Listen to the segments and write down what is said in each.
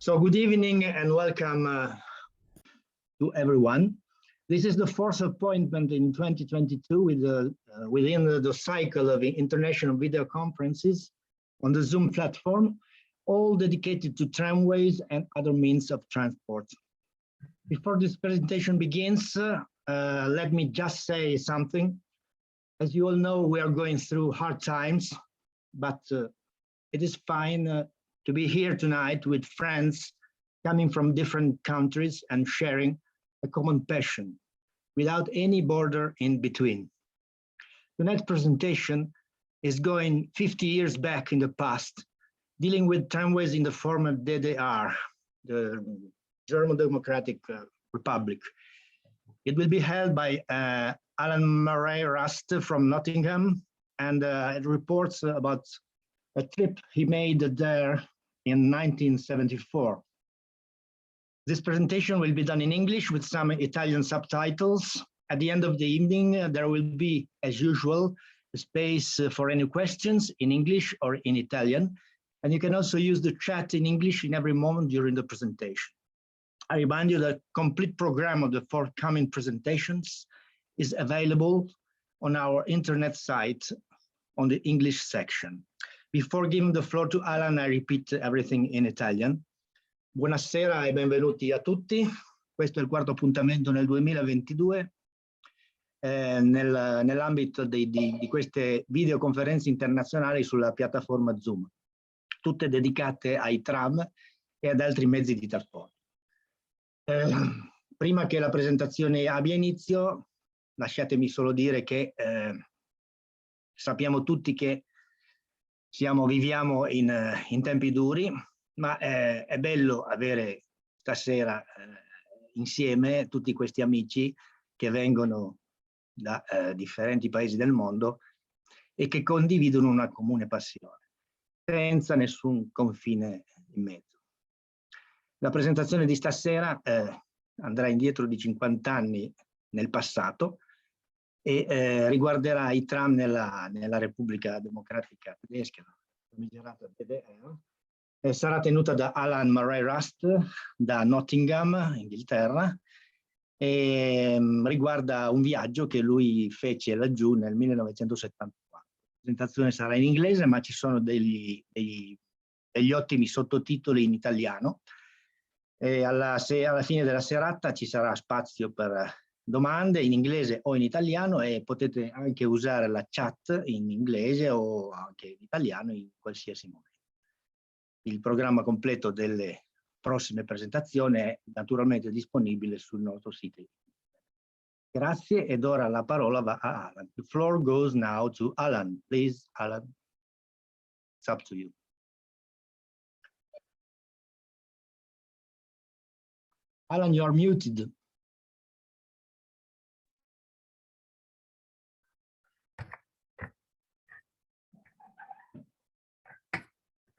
So good evening and welcome to everyone. This is the fourth appointment in 2022 within the cycle of international video conferences on the Zoom platform, all dedicated to tramways and other means of transport. Before this presentation begins, let me just say something. As you all know, we are going through hard times, but it is fine to be here tonight with friends coming from different countries and sharing a common passion without any border in between. Tonight's presentation is going 50 years back in the past, dealing with tramways in the former DDR, the German Democratic Republic. It will be held by Alan Murray Rust from Nottingham, and it reports about a trip he made there in 1974. This presentation will be done in English with some Italian subtitles. At the end of the evening, there will be, as usual, a space for any questions in English or in Italian. And you can also use the chat in English in every moment during the presentation. I remind you that the complete program of the forthcoming presentations is available on our internet site on the English section. Before giving the floor to Alan, I repeat everything in Italian. Buonasera e benvenuti a tutti. Questo è il quarto appuntamento nel 2022 nell'ambito di queste videoconferenze internazionali sulla piattaforma Zoom, tutte dedicate ai tram e ad altri mezzi di trasporto. Prima che la presentazione abbia inizio, lasciatemi solo dire che sappiamo tutti che viviamo in tempi duri, ma è bello avere stasera insieme tutti questi amici che vengono da differenti paesi del mondo e che condividono una comune passione, senza nessun confine in mezzo. La presentazione di stasera andrà indietro di 50 anni nel passato e riguarderà i tram nella Repubblica Democratica Tedesca, famigerata DDR. Sarà tenuta da Alan Murray Rust da Nottingham, Inghilterra, e riguarda un viaggio che lui fece laggiù nel 1974. La presentazione sarà in inglese, ma ci sono degli ottimi sottotitoli in italiano. E alla fine della serata ci sarà spazio per domande in inglese o in italiano e potete anche usare la chat in inglese o anche in italiano in qualsiasi momento. Il programma completo delle prossime presentazioni è naturalmente disponibile sul nostro sito. Grazie ed ora la parola va a Alan. The floor goes now to Alan. Please, Alan, it's up to you. Alan, you are muted.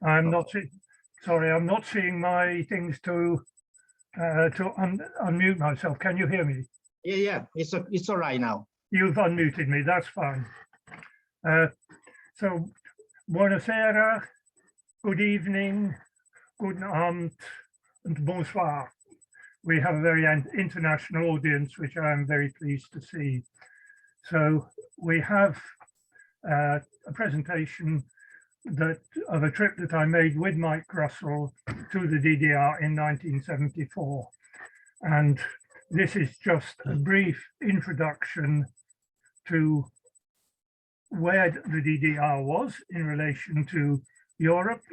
I'm not seeing my things to unmute myself. Can you hear me? Yeah, it's all right now. You've unmuted me, that's fine. So, buonasera, good evening, guten Abend, and bonsoir. We have a very international audience, which I am very pleased to see. So, we have a presentation of a trip that I made with Mike Russell to the DDR in 1974. And this is just a brief introduction to where the DDR was in relation to Europe.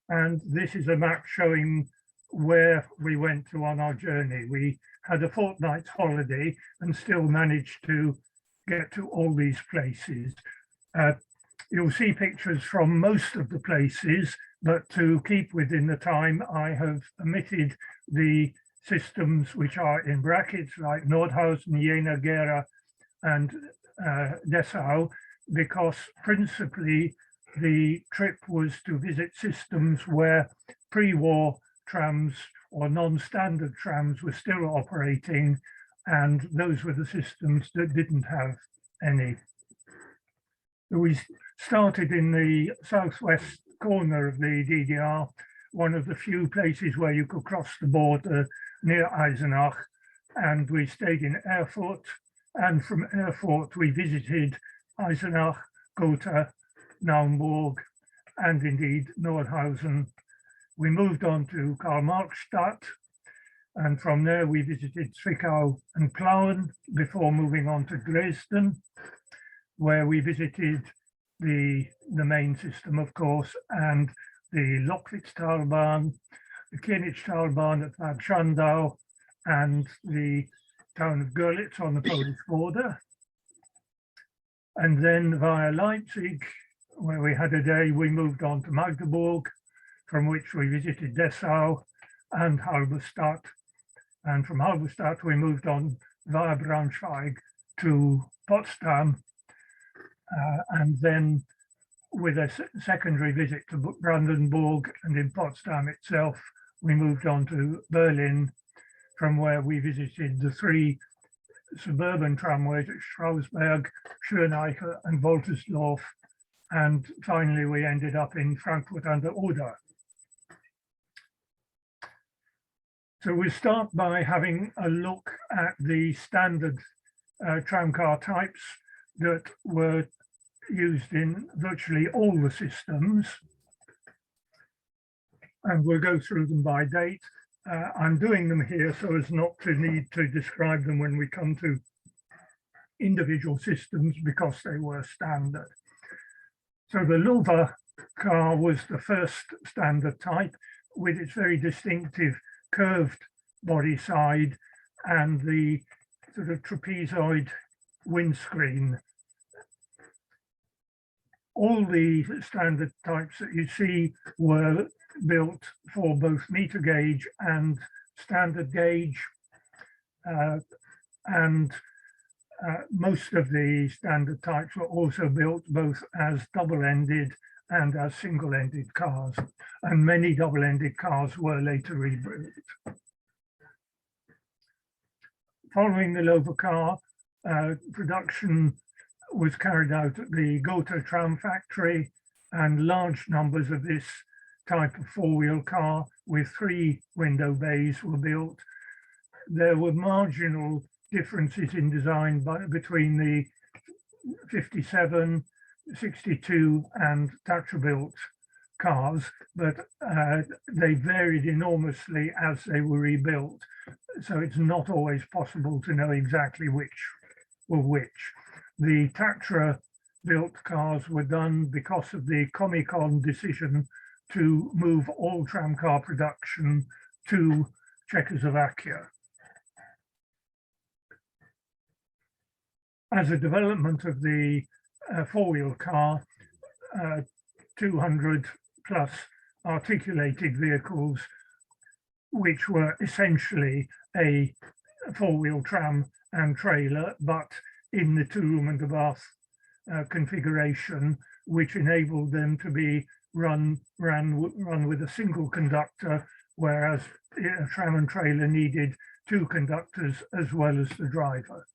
And this is a map showing where we went to on our journey. We had a fortnight's holiday and still managed to get to all these places. You'll see pictures from most of the places, but to keep within the time, I have omitted the systems which are in brackets like Nordhausen, Jena, Gera, and Dessau, because principally the trip was to visit systems where pre-war trams or non-standard trams were still operating, and those were the systems that didn't have any. We started in the southwest corner of the DDR, one of the few places where you could cross the border near Eisenach, and we stayed in Erfurt, and from Erfurt we visited Eisenach, Gotha, Naumburg, and indeed Nordhausen. We moved on to Karl-Marx-Stadt, and from there we visited Zwickau and Plauen before moving on to Dresden, where we visited the main system, of course, and the Lockwitztalbahn, the Kienitztalbahn at Bad Schandau, and the town of Görlitz on the Polish border. And then via Leipzig, where we had a day, we moved on to Magdeburg, from which we visited Dessau and Halberstadt. And from Halberstadt, we moved on via Braunschweig to Potsdam. And then with a secondary visit to Brandenburg, and in Potsdam itself, we moved on to Berlin, from where we visited the 3 suburban tramways at Strausberg, Schöneiche and Woltersdorf. And finally, we ended up in Frankfurt an der Oder. So we start by having a look at the standard tramcar types that were used in virtually all the systems. And we'll go through them by date. I'm doing them here so as not to need to describe them when we come to individual systems, because they were standard. So the Lover car was the first standard type, with its very distinctive curved body side and the sort of trapezoid windscreen. All the standard types that you see were built for both meter gauge and standard gauge, and most of the standard types were also built both as double-ended and as single-ended cars, and many double-ended cars were later rebuilt. Following the Lover car, production was carried out at the Gotha tram factory, and large numbers of this type of 4-wheel car with 3 window bays were built. There were marginal differences in design between the 57, 62 and Tatra-built cars, but they varied enormously as they were rebuilt. So it's not always possible to know exactly which were which. The Tatra-built cars were done because of the Comecon decision to move all tramcar production to Czechoslovakia. As a development of the 4-wheel car, 200 plus articulated vehicles, which were essentially a 4-wheel tram and trailer, but in the 2-room and a bath configuration, which enabled them to be run with a single conductor, whereas a tram and trailer needed 2 conductors as well as the driver.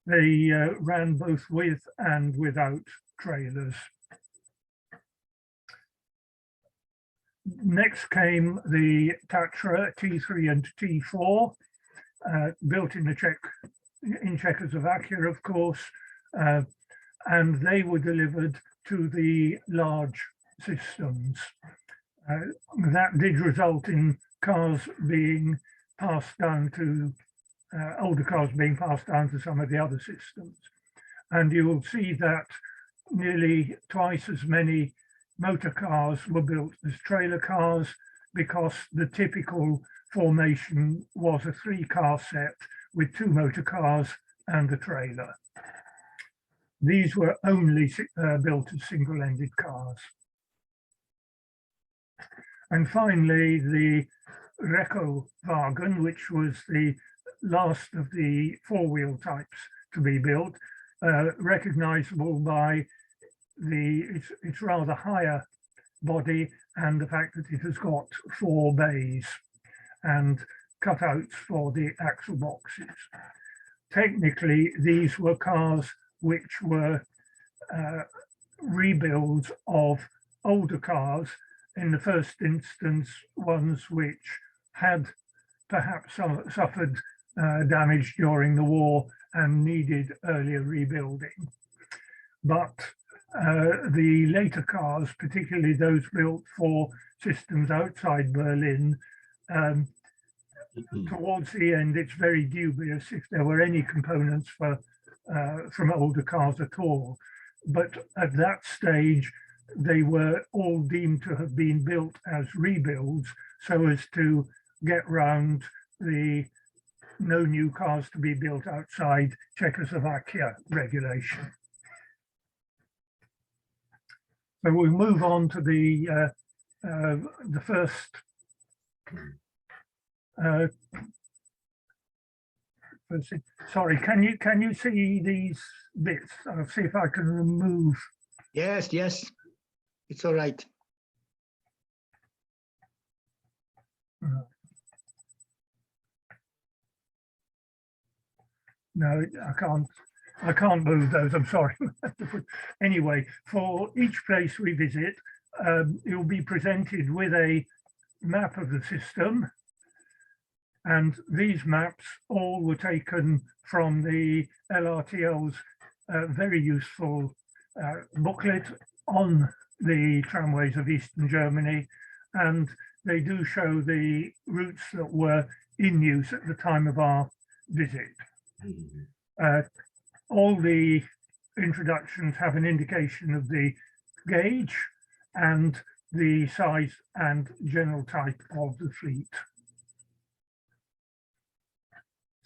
They ran both with and without trailers. Next came the Tatra T3 and T4, built in Czechoslovakia, of course, and they were delivered to the large systems. That did result in cars being passed down to older cars being passed down to some of the other systems. And you will see that nearly twice as many motor cars were built as trailer cars, because the typical formation was a 3-car set with 2 motor cars and a trailer. These were only built as single-ended cars. And finally, the Reco-Wagen, which was the last of the 4-wheel types to be built, recognizable by its rather higher body and the fact that it has got 4 bays and cutouts for the axle boxes. Technically, these were cars which were rebuilds of older cars, in the first instance, ones which had perhaps suffered damage during the war and needed earlier rebuilding. But the later cars, particularly those built for systems outside Berlin, towards the end, it's very dubious if there were any components from older cars at all. But at that stage, they were all deemed to have been built as rebuilds so as to get round the no new cars to be built outside Czechoslovakia regulation. So we move on to the first sorry, can you see these bits? I'll see if I can remove. Yes, it's all right. No, I can't move those, I'm sorry. Anyway, for each place we visit, you'll be presented with a map of the system. And these maps all were taken from the LRTL's very useful booklet on the tramways of Eastern Germany. And they do show the routes that were in use at the time of our visit. All the introductions have an indication of the gauge and the size and general type of the fleet.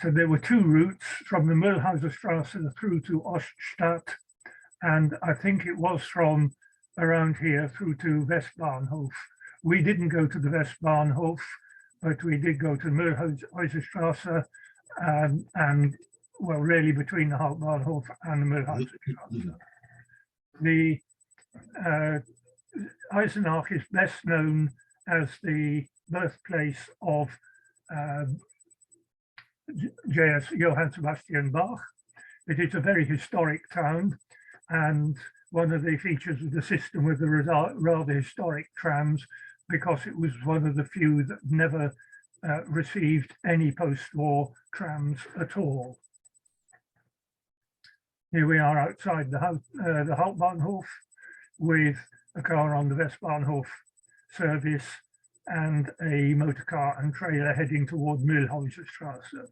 So there were two routes from the Mühlhauserstraße through to Oststadt, and I think it was from around here through to Westbahnhof. We didn't go to the Westbahnhof, but we did go to Mühlhauserstraße and well, really between the Hauptbahnhof and the Mühlhauserstraße. The Eisenach is best known as the birthplace of J.S. Johann Sebastian Bach. It is a very historic town, and one of the features of the system with the rather historic trams, because it was one of the few that never received any post-war trams at all. Here we are outside the Hauptbahnhof with a car on the Westbahnhof service and a motor car and trailer heading toward Mühlhauserstraße.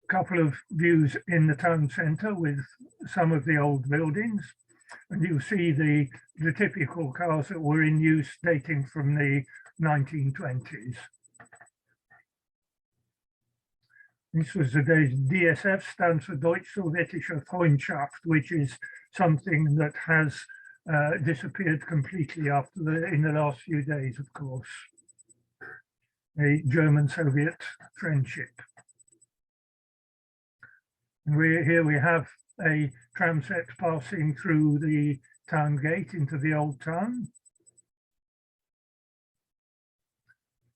A couple of views in the town centre with some of the old buildings, and you see the typical cars that were in use dating from the 1920s. This was the days DSF, stands for Deutsch-Sowjetische Freundschaft, which is something that has disappeared completely in the last few days, of course. A German-Soviet friendship. And here we have a tram set passing through the town gate into the old town.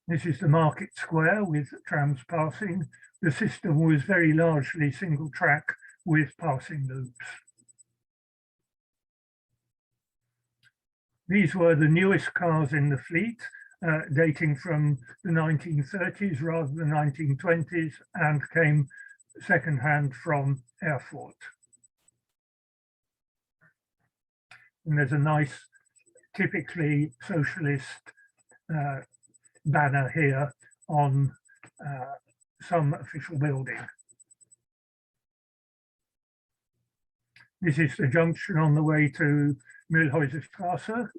This is the market square with trams passing. The system was very largely single track with passing loops. These were the newest cars in the fleet, dating from the 1930s rather than 1920s, and came secondhand from Erfurt. And there's a nice, typically socialist banner here on some official building. This is the junction on the way to Mühlhauserstraße,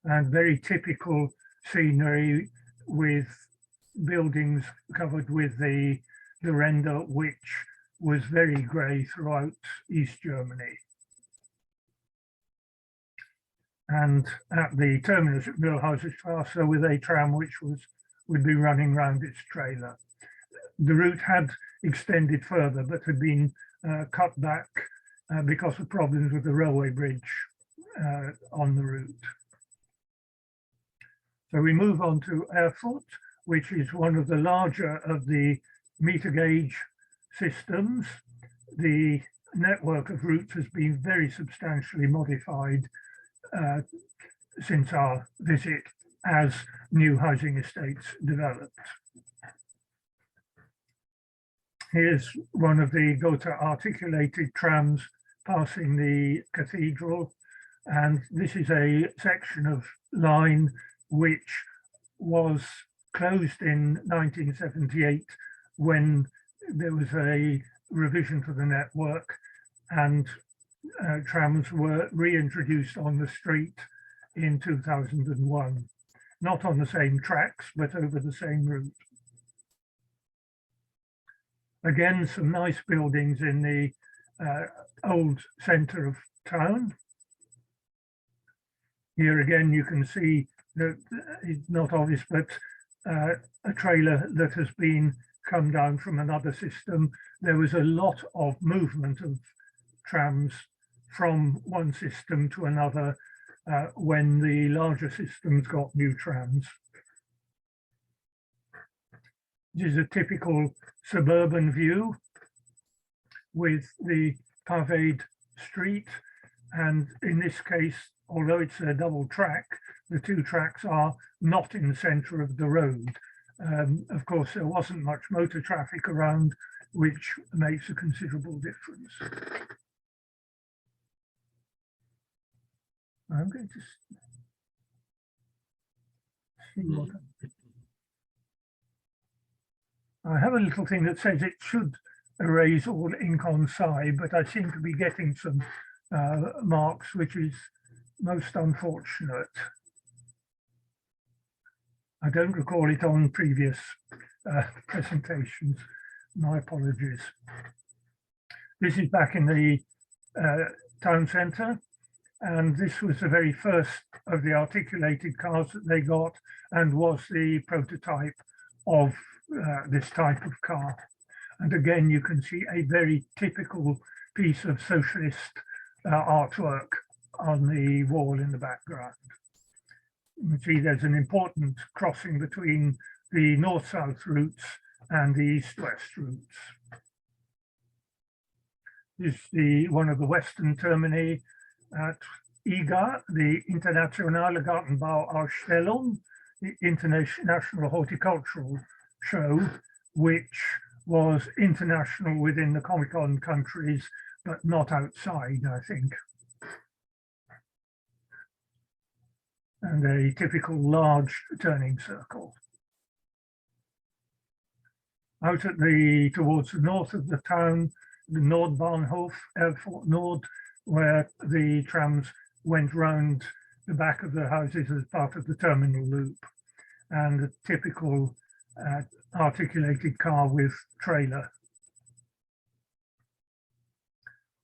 and very typical scenery with buildings covered with the render, which was very grey throughout East Germany. And at the terminus at Mühlhauserstraße with a tram which would be running round its trailer. The route had extended further, but had been cut back because of problems with the railway bridge on the route. So we move on to Erfurt, which is one of the larger of the meter gauge systems. The network of routes has been very substantially modified since our visit as new housing estates developed. Here's one of the Gotha articulated trams passing the cathedral, and this is a section of line which was closed in 1978 when there was a revision to the network, and trams were reintroduced on the street in 2001, not on the same tracks, but over the same route. Again, some nice buildings in the old center of town. Here again, you can see that it's not obvious, but a trailer that has been come down from another system. There was a lot of movement of trams from one system to another when the larger systems got new trams. This is a typical suburban view with the paved street, and in this case, although it's a double track, the two tracks are not in the center of the road. Of course, there wasn't much motor traffic around, which makes a considerable difference. I'm going to see what I have a little thing that says it should erase all ink on side, but I seem to be getting some marks, which is most unfortunate. I don't recall it on previous presentations. My apologies. This is back in the town centre, and this was the very first of the articulated cars that they got, and was the prototype of this type of car. And again, you can see a very typical piece of socialist artwork on the wall in the background. You can see there's an important crossing between the north-south routes and the east-west routes. This is one of the western termini at IGA, the Internationale Gartenbauausstellung, the International Horticultural Show, which was international within the Comic-Con countries, but not outside, I think. And a typical large turning circle. Out at towards the north of the town, the Nordbahnhof, Airport Nord, where the trams went round the back of the houses as part of the terminal loop, and a typical articulated car with trailer.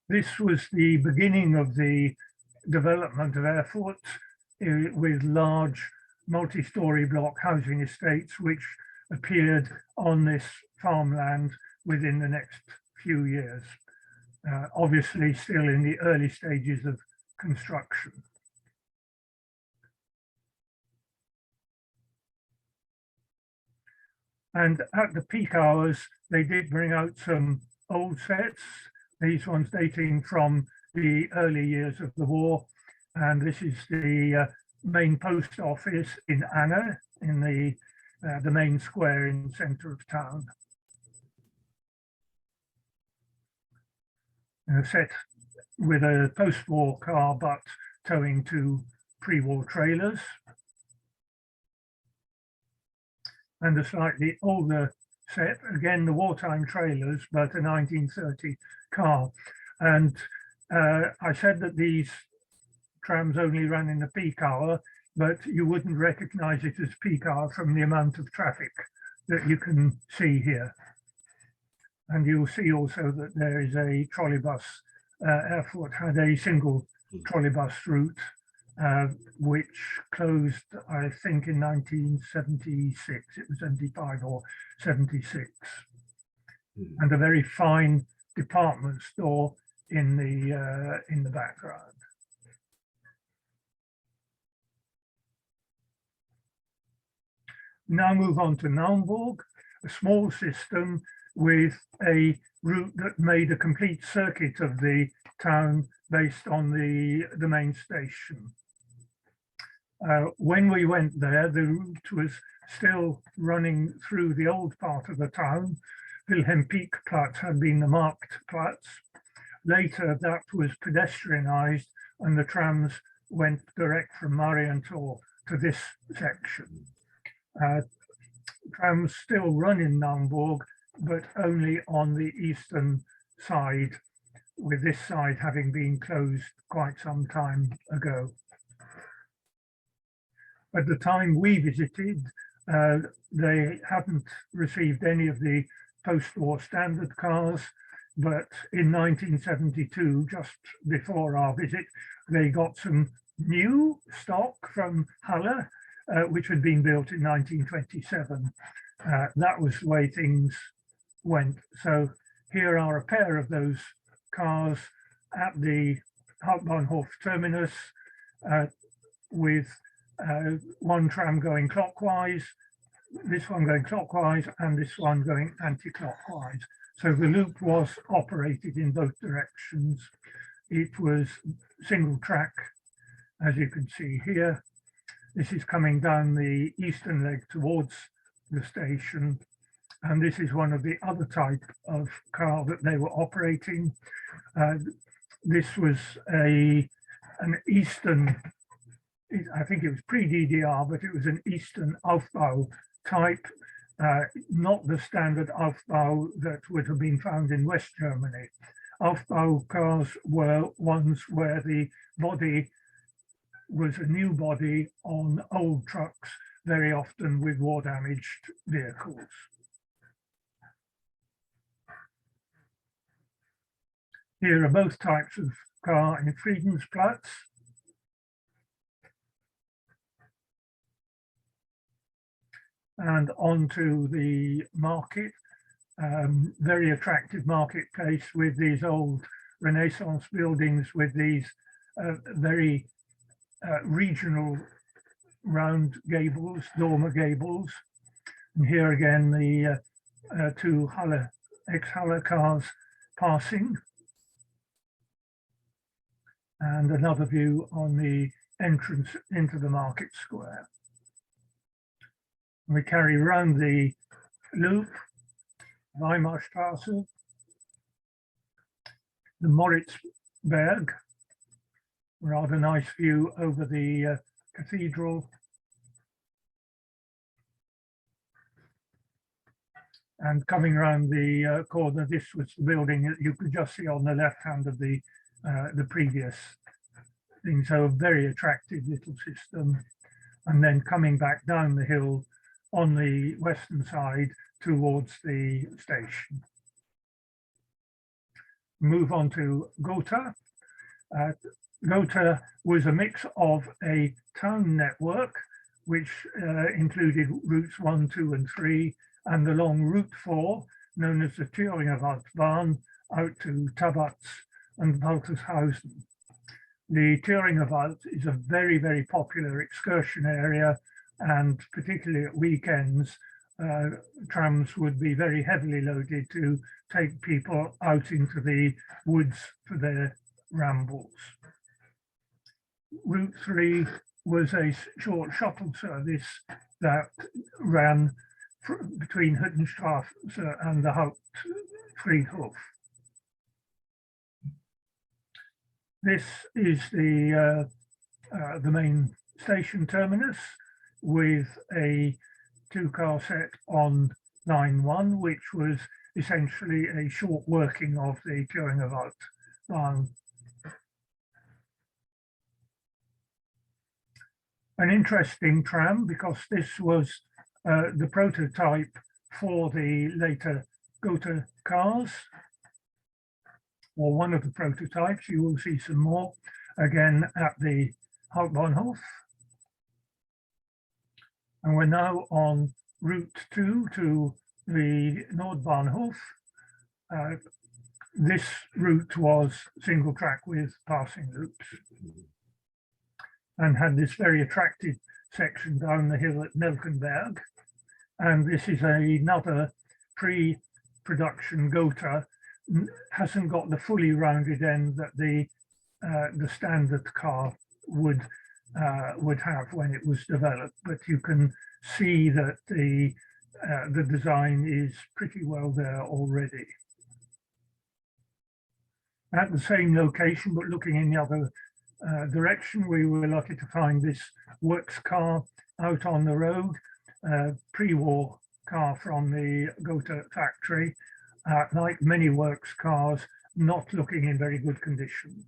This was the beginning of the development of airports with large multi-story block housing estates, which appeared on this farmland within the next few years. Obviously still in the early stages of construction. And at the peak hours, they did bring out some old sets, these ones dating from the early years of the war. And this is the main post office in Anna, in the main square in the center of town. Set with a post-war car, but towing two pre-war trailers. And a slightly older set, again, the wartime trailers, but a 1930 car. And I said that these trams only ran in the peak hour, but you wouldn't recognize it as peak hour from the amount of traffic that you can see here. And you'll see also that there is a trolleybus. Erfurt had a single trolleybus route, which closed, I think, in 1976. It was 75 or 76. And a very fine department store in the background. Now move on to Naumburg, a small system with a route that made a complete circuit of the town based on the main station. When we went there, the route was still running through the old part of the town. Wilhelm Pieckplatz had been the Marktplatz. Later, that was pedestrianized and the trams went direct from Marienthal to this section. Trams still run in Naumburg, but only on the eastern side, with this side having been closed quite some time ago. At the time we visited, they hadn't received any of the post-war standard cars, but in 1972, just before our visit, they got some new stock from Halle, which had been built in 1927. That was the way things went. So here are a pair of those cars at the Hauptbahnhof terminus with one tram going clockwise, this one going clockwise, and this one going anti-clockwise. So the loop was operated in both directions. It was single track, as you can see here. This is coming down the eastern leg towards the station. And this is one of the other type of car that they were operating. This was an Eastern, I think it was pre-DDR, but it was an Eastern Aufbau type, not the standard Aufbau that would have been found in West Germany. Aufbau cars were ones where the body was a new body on old trucks, very often with war-damaged vehicles. Here are both types of car in Friedensplatz. And onto the market, very attractive marketplace with these old Renaissance buildings with these very regional round gables, dormer gables. And here again, the two Halle, ex-Halle cars passing. And another view on the entrance into the market square. We carry around the loop, Weimarstraße, the Moritzberg, rather nice view over the cathedral. And coming around the corner, this was the building that you could just see on the left hand of the previous thing. So a very attractive little system. And then coming back down the hill on the western side towards the station. Move on to Gotha. Gotha was a mix of a town network, which included routes 1, 2, and 3, and the long Route 4, known as the Thüringer Waldbahn, out to Tabatz and Waltershausen. The Thüringer Wald is a very, very popular excursion area, and particularly at weekends, trams would be very heavily loaded to take people out into the woods for their rambles. Route 3 was a short shuttle service that ran between Hüttenstraße and the Hauptfriedhof. This is the main station terminus with a two-car set on line 1, which was essentially a short working of the Thüringer Waldbahn. An interesting tram, because this was the prototype for the later Gotha cars, or one of the prototypes. You will see some more again at the Hauptbahnhof. And we're now on Route 2 to the Nordbahnhof. This route was single track with passing loops and had this very attractive section down the hill at Nelkenberg. And this is another pre-production Gotha, hasn't got the fully rounded end that the standard car would have when it was developed, but you can see that the design is pretty well there already. At the same location, but looking in the other direction, we were lucky to find this works car out on the road, pre-war car from the Gotha factory, like many works cars, not looking in very good condition.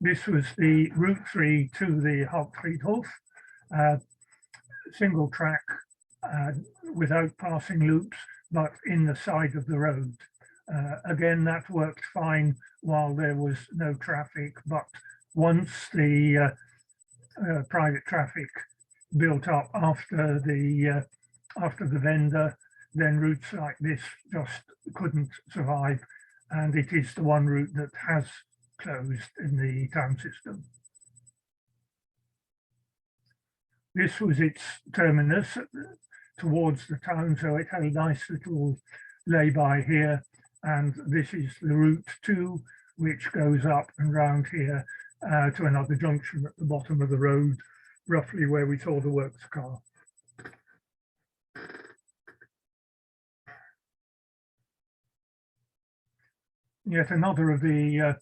This was the Route 3 to the Hauptfriedhof, single track without passing loops, but in the side of the road. Again, that worked fine while there was no traffic, but once the private traffic built up after the vendor, then routes like this just couldn't survive, and it is the one route that has closed in the town system. This was its terminus towards the town, so it had a nice little lay-by here, and this is the route 2, which goes up and round here to another junction at the bottom of the road, roughly where we saw the works car. Yet another of the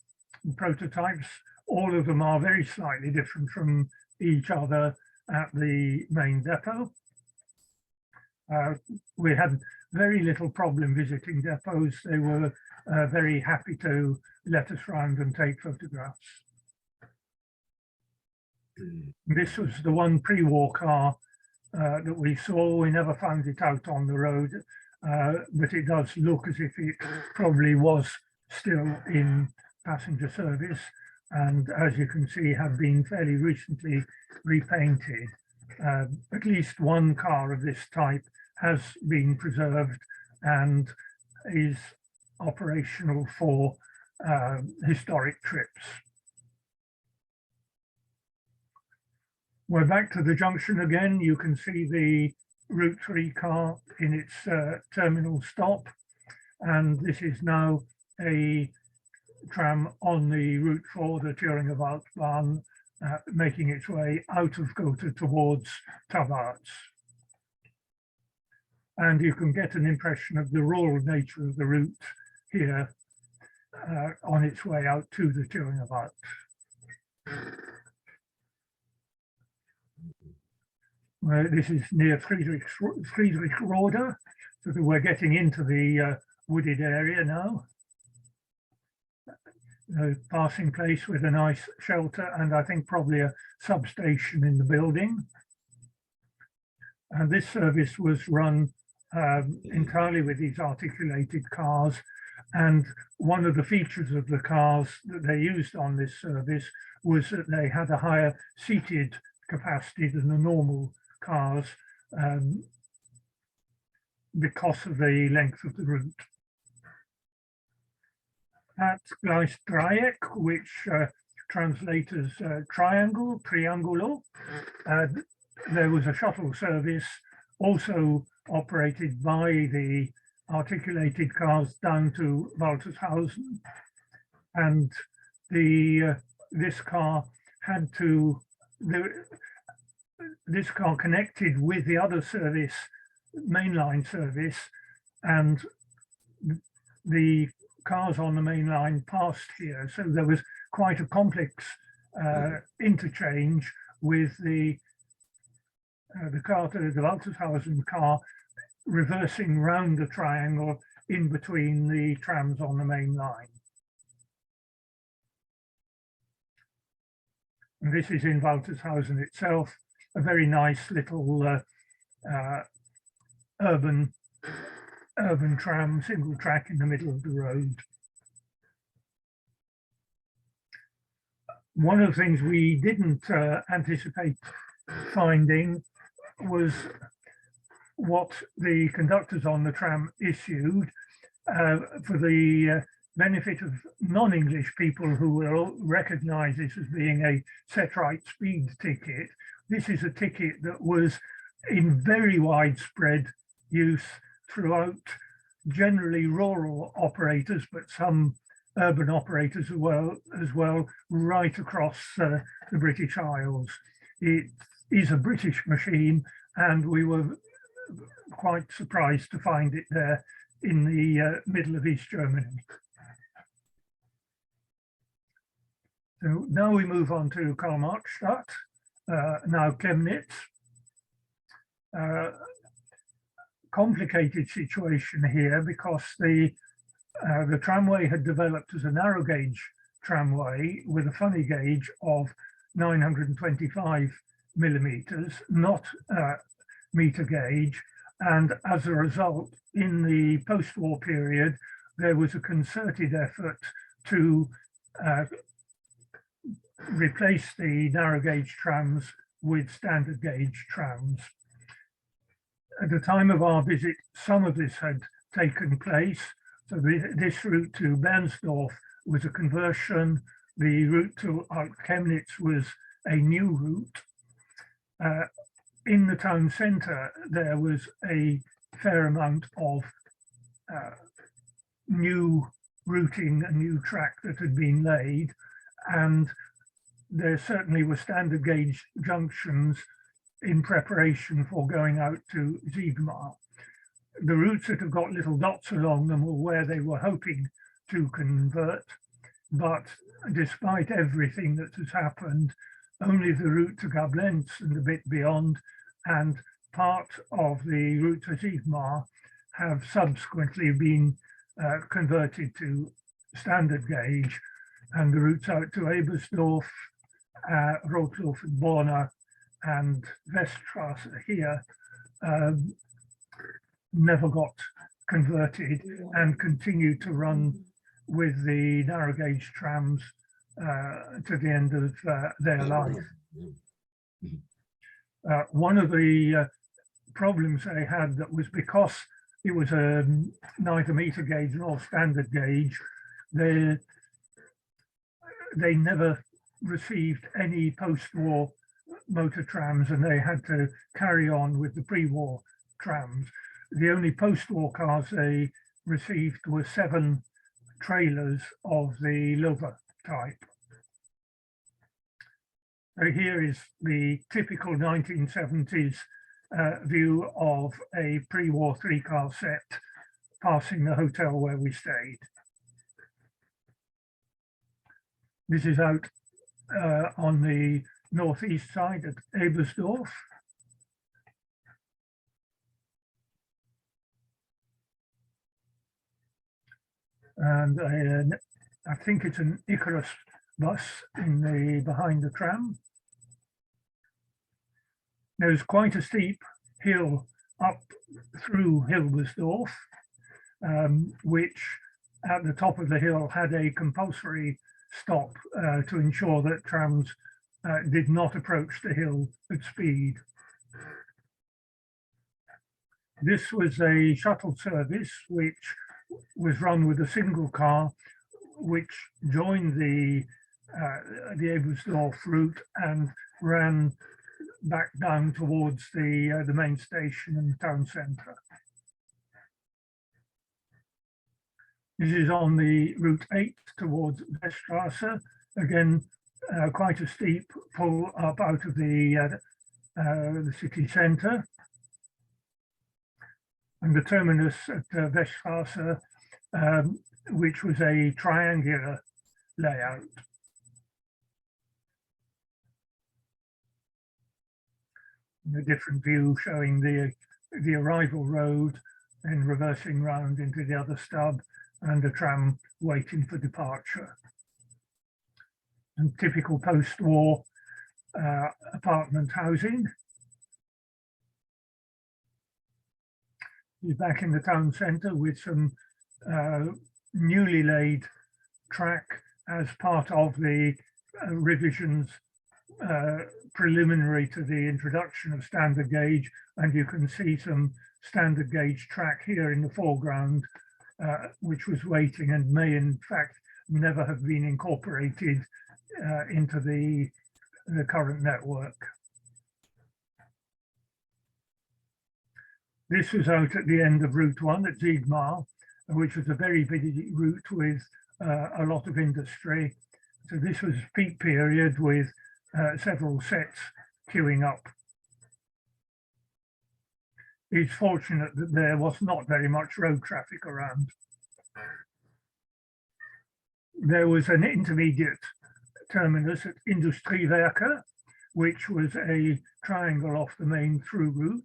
prototypes. All of them are very slightly different from each other at the main depot. We had very little problem visiting depots. They were very happy to let us round and take photographs. This was the one pre-war car that we saw. We never found it out on the road, but it does look as if it probably was still in passenger service, and as you can see, have been fairly recently repainted. At least one car of this type has been preserved and is operational for historic trips. We're back to the junction again. You can see the Route 3 car in its terminal stop, and this is now a tram on the Route 4, the Thüringer Waldbahn, making its way out of Gotha towards Tramways. And you can get an impression of the rural nature of the route here on its way out to the Thüringer Wald. This is near Friedrichsrode, so that we're getting into the wooded area now. A passing place with a nice shelter, and I think probably a substation in the building. And this service was run entirely with these articulated cars, and one of the features of the cars that they used on this service was that they had a higher seated capacity than the normal cars because of the length of the route. At Gleisdreieck, which translates as triangle, triangulo, there was a shuttle service also operated by the articulated cars down to Waltershausen, and this car had to, this car connected with the other service, mainline service, and the cars on the main line passed here, so there was quite a complex interchange with the car, the Waltershausen car, reversing round the triangle in between the trams on the main line. And this is in Waltershausen itself, a very nice little urban tram, single track in the middle of the road. One of the things we didn't anticipate finding was what the conductors on the tram issued for the benefit of non-English people who will recognize this as being a set right speed ticket. this is a ticket that was in very widespread use throughout generally rural operators, but some urban operators as well, right across the British Isles. It is a British machine, and we were quite surprised to find it there in the middle of East Germany. So now we move on to Karl-Marx-Stadt, now Chemnitz. Complicated situation here because the tramway had developed as a narrow gauge tramway with a funny gauge of 925 millimeters, not meter gauge. And as a result, in the post-war period, there was a concerted effort to replace the narrow gauge trams with standard gauge trams. At the time of our visit, some of this had taken place. So this route to Bernsdorf was a conversion. The route to Chemnitz was a new route. In the town centre, there was a fair amount of new routing, a new track that had been laid, and there certainly were standard gauge junctions in preparation for going out to Siegmar. The routes that have got little dots along them were where they were hoping to convert, but despite everything that has happened, only the route to Gablenz and a bit beyond and part of the route to Siegmar have subsequently been converted to standard gauge, and the routes out to Ebersdorf, Rotloff and Borna and Weststrasse here never got converted and continued to run with the narrow gauge trams to the end of their life. One of the problems they had that was because it was neither meter gauge nor standard gauge, they never received any post-war motor trams, and they had to carry on with the pre-war trams. The only post-war cars they received were 7 trailers of the Lover type. So here is the typical 1970s view of a pre-war 3-car set passing the hotel where we stayed. This is out on the northeast side at Ebersdorf. And I think it's an Icarus bus in the behind the tram. There's quite a steep hill up through Hilbersdorf, which at the top of the hill had a compulsory stop to ensure that trams did not approach the hill at speed. This was a shuttle service which was run with a single car, which joined the Ebersdorf route and ran back down towards the main station and the town centre. This is on the Route 8 towards Weststrasse. Again, quite a steep pull up out of the city centre. And the terminus at Weststrasse, which was a triangular layout. A different view showing the arrival road and reversing round into the other stub, and a tram waiting for departure. And typical post-war apartment housing. He's back in the town centre with some newly laid track as part of the revisions preliminary to the introduction of standard gauge, and you can see some standard gauge track here in the foreground, which was waiting and may in fact never have been incorporated into the current network. This was out at the end of Route 1 at Ziegmar, which was a very busy route with a lot of industry. So this was peak period with several sets queuing up. It's fortunate that there was not very much road traffic around. There was an intermediate terminus at Industriewerke, which was a triangle off the main through route.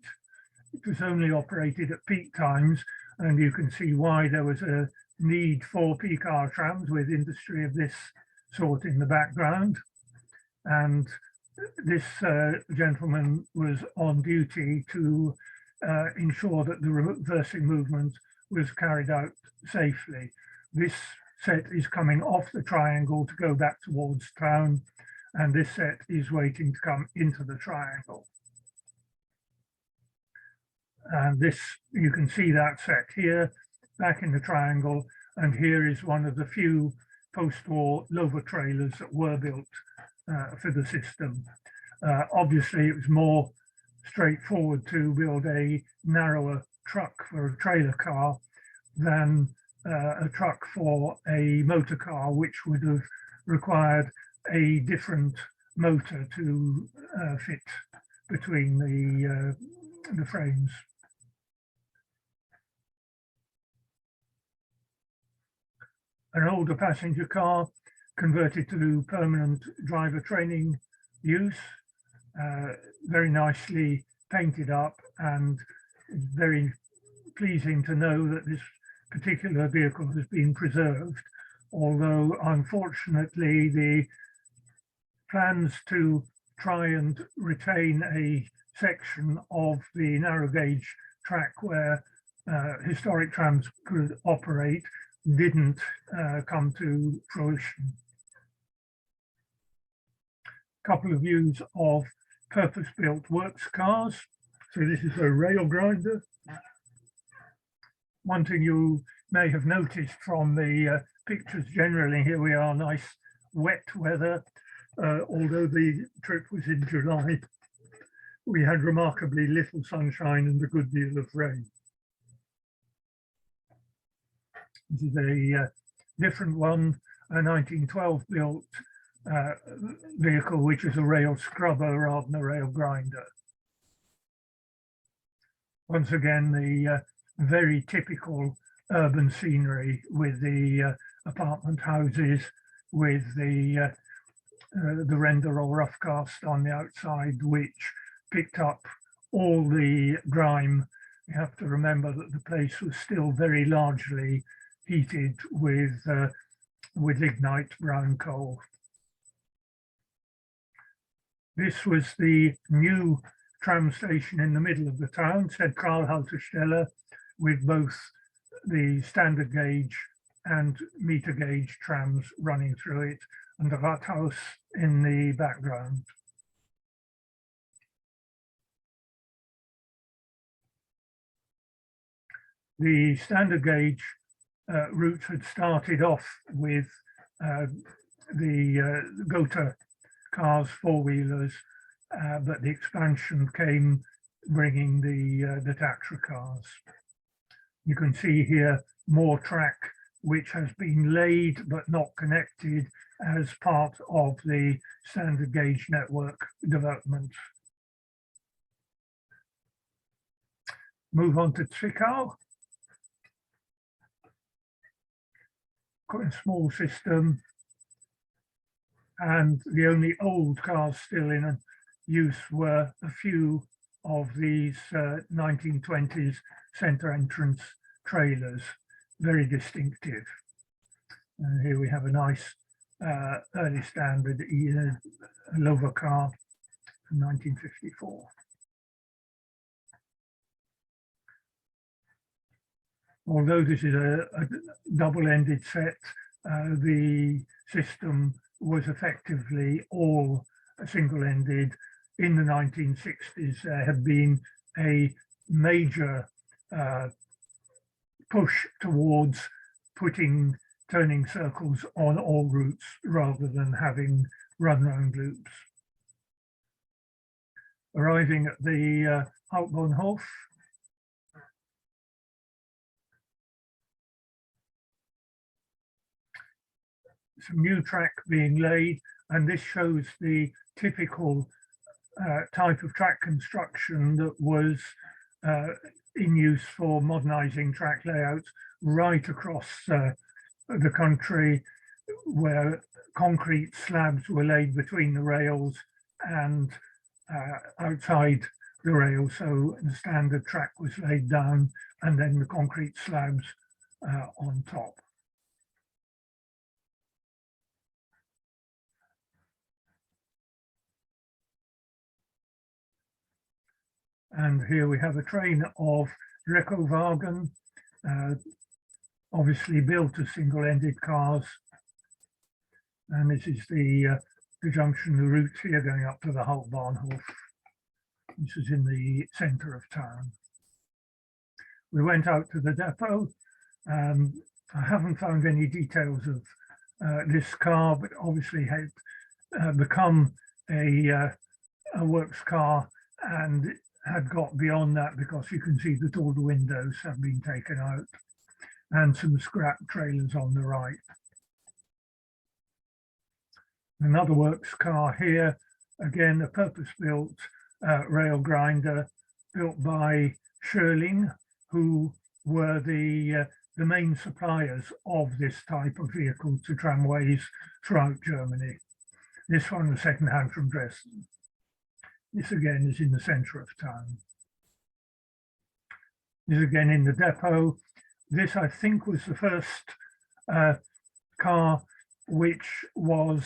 It was only operated at peak times, and you can see why there was a need for peak hour trams with industry of this sort in the background. And this gentleman was on duty to ensure that the reversing movement was carried out safely. This set is coming off the triangle to go back towards town, and this set is waiting to come into the triangle. And this, you can see that set here, back in the triangle, and here is one of the few post-war Lover trailers that were built for the system. Obviously, it was more straightforward to build a narrower truck for a trailer car than a truck for a motor car, which would have required a different motor to fit between the frames. An older passenger car converted to permanent driver training use, very nicely painted up, and very pleasing to know that this particular vehicle has been preserved, although unfortunately the plans to try and retain a section of the narrow gauge track where historic trams could operate didn't come to fruition. A couple of views of purpose-built works cars. So this is a rail grinder. One thing you may have noticed from the pictures generally, here we are, nice wet weather. Although the trip was in July, we had remarkably little sunshine and a good deal of rain. This is a different one, a 1912 built vehicle, which is a rail scrubber rather than a rail grinder. Once again, the very typical urban scenery with the apartment houses, with the render or rough cast on the outside, which picked up all the grime. You have to remember that the place was still very largely heated with lignite brown coal. This was the new tram station in the middle of the town, said Karlhaltestelle, with both the standard gauge and meter gauge trams running through it, and the Rathaus in the background. The standard gauge route had started off with the Gotha cars, four-wheelers, but the expansion came bringing the Tatra cars. You can see here more track which has been laid but not connected as part of the standard gauge network development. Move on to Zwickau. Quite a small system, and the only old cars still in use were a few of these 1920s center entrance trailers, very distinctive. And here we have a nice early standard Lover car from 1954. Although this is a double-ended set, the system was effectively all single-ended. In the 1960s, there had been a major push towards putting turning circles on all routes rather than having run-round loops. Arriving at the Hauptbahnhof, some new track being laid, and this shows the typical type of track construction that was in use for modernizing track layouts right across the country, where concrete slabs were laid between the rails and outside the rail. So the standard track was laid down and then the concrete slabs on top. And here we have a train of Rekowagen, obviously built as single-ended cars. And this is the junction, the route here going up to the Hauptbahnhof. This is in the center of town. We went out to the depot. I haven't found any details of this car, but obviously had become a works car and had got beyond that, because you can see that all the windows have been taken out and some scrap trailers on the right. Another works car here, again a purpose-built rail grinder built by Schörling, who were the main suppliers of this type of vehicle to tramways throughout Germany. This one was second-hand from Dresden. This again is in the center of town. This again in the depot. This, I think, was the first car which was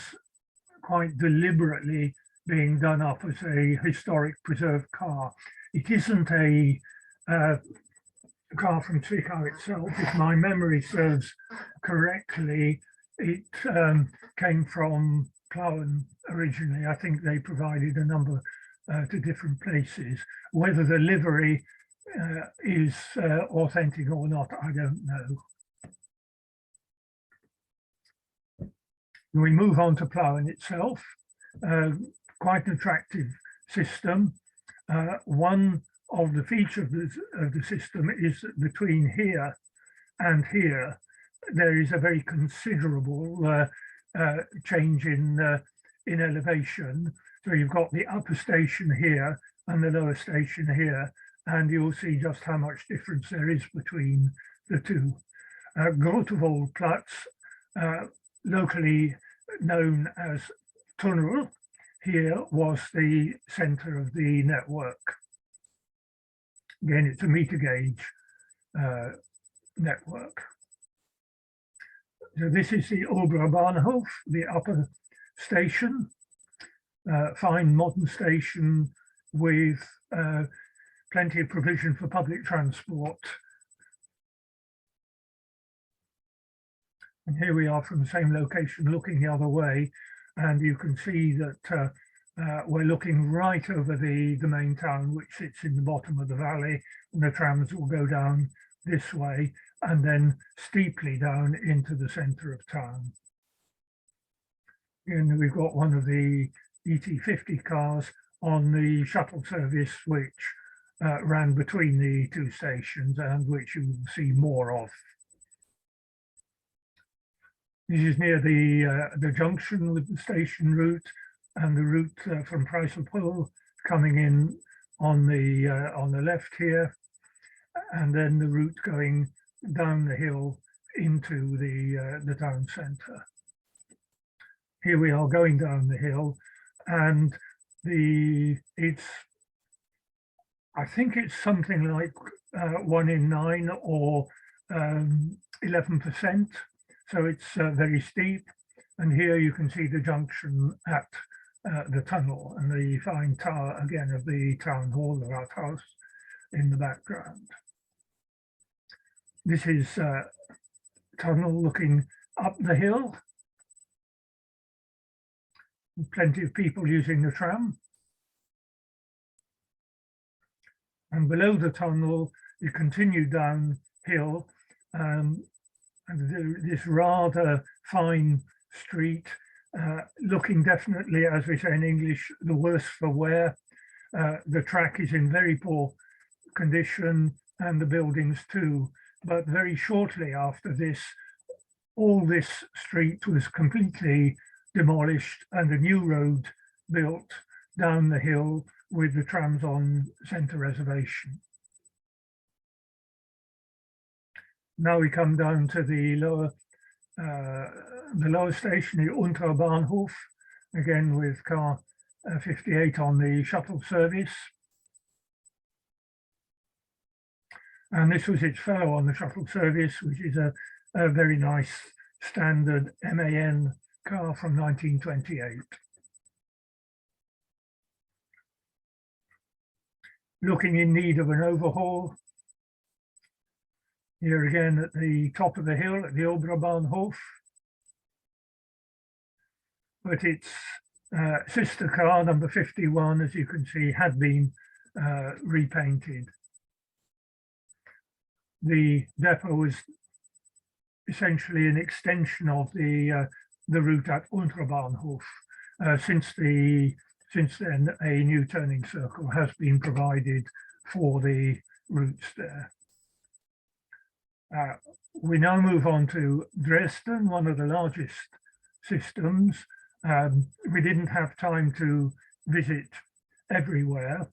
quite deliberately being done up as a historic preserved car. It isn't a car from Zwickau itself. If my memory serves correctly, it came from Plauen originally. I think they provided a number to different places. Whether the livery is authentic or not, I don't know. We move on to Plauen itself. Quite an attractive system. One of the features of the system is that between here and here, there is a very considerable change in elevation. So you've got the upper station here and the lower station here, and you'll see just how much difference there is between the two. Grotewaldplatz, locally known as Tunnel, here was the center of the network. Again, it's a meter gauge network. So this is the Oberbahnhof, the upper station, fine modern station with plenty of provision for public transport. And here we are from the same location looking the other way, and you can see that we're looking right over the main town, which sits in the bottom of the valley, and the trams will go down this way and then steeply down into the center of town. And we've got one of the ET50 cars on the shuttle service, which ran between the two stations and which you will see more of. This is near the junction with the station route and the route from Preiselpool coming in on the left here, and then the route going down the hill into the town centre. Here we are going down the hill, and I think it's something like 1 in 9 or 11%. So it's very steep. And here you can see the junction at the tunnel and the fine tower again of the town hall, the Rathaus, in the background. This is tunnel looking up the hill. Plenty of people using the tram. And below the tunnel, you continue downhill, and this rather fine street, looking definitely, as we say in English, the worse for wear. The track is in very poor condition and the buildings too. But very shortly after this, all this street was completely demolished and a new road built down the hill with the trams on centre reservation. Now we come down to the lower station, the Unterer Bahnhof, again with car 58 on the shuttle service. And this was its fellow on the shuttle service, which is a very nice standard MAN car from 1928. Looking in need of an overhaul. Here again at the top of the hill at the Oberbahnhof. But its sister car, number 51, as you can see, had been repainted. The depot was essentially an extension of the route at Unterbahnhof. Since then, a new turning circle has been provided for the routes there. We now move on to Dresden, one of the largest systems. We didn't have time to visit everywhere.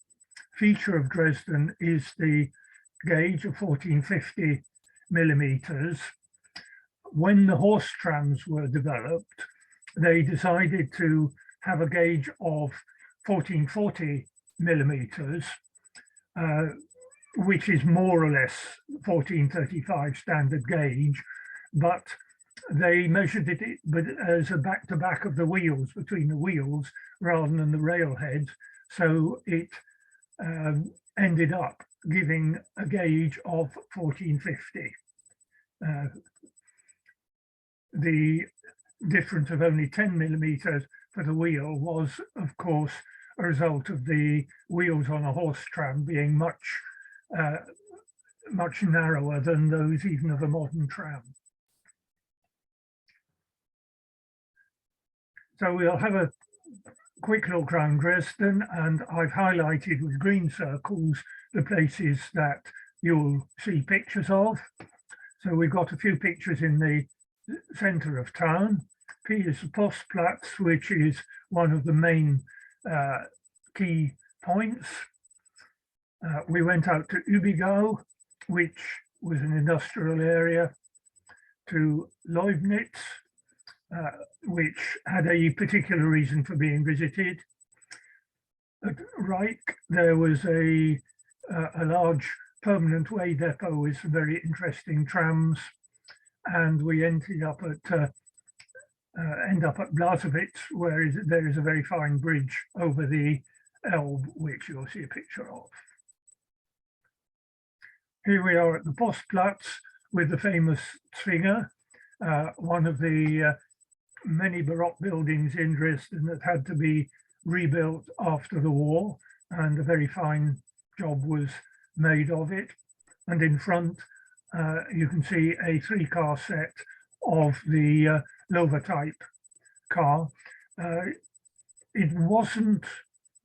Feature of Dresden is the gauge of 1450 millimeters. When the horse trams were developed, they decided to have a gauge of 1440 millimeters, which is more or less 1435 standard gauge, but they measured it as a back-to-back of the wheels, between the wheels, rather than the railheads. So it ended up giving a gauge of 1450. The difference of only 10 millimeters for the wheel was, of course, a result of the wheels on a horse tram being much narrower than those even of a modern tram. So we'll have a quick look around Dresden, and I've highlighted with green circles the places that you'll see pictures of. So we've got a few pictures in the centre of town. P is the Postplatz, which is one of the main key points. We went out to Übigau, which was an industrial area, to Leubnitz, which had a particular reason for being visited. At Reich, there was a large permanent way depot with some very interesting trams, and we ended up at Blasowitz, where there is a very fine bridge over the Elbe, which you'll see a picture of. Here we are at the Postplatz with the famous Zwinger, one of the many Baroque buildings in Dresden that had to be rebuilt after the war, and a very fine job was made of it. And in front, you can see a 3-car set of the Lover type car. It wasn't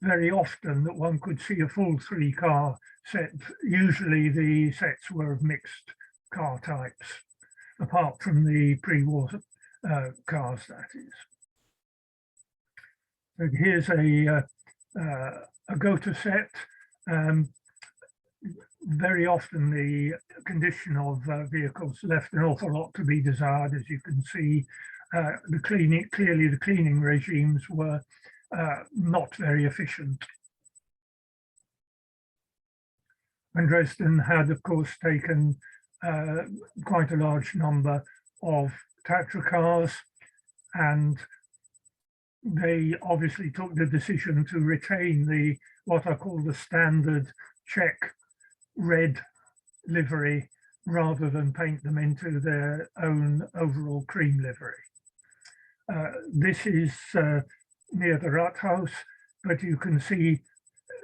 very often that one could see a full 3-car set. Usually the sets were of mixed car types, apart from the pre-war cars, that is. So here's a Gotha set. Very often the condition of vehicles left an awful lot to be desired, as you can see. Clearly the cleaning regimes were not very efficient. And Dresden had, of course, taken quite a large number of Tatra cars, and they obviously took the decision to retain what I call the standard Czech red livery, rather than paint them into their own overall cream livery. This is near the Rathaus, but you can see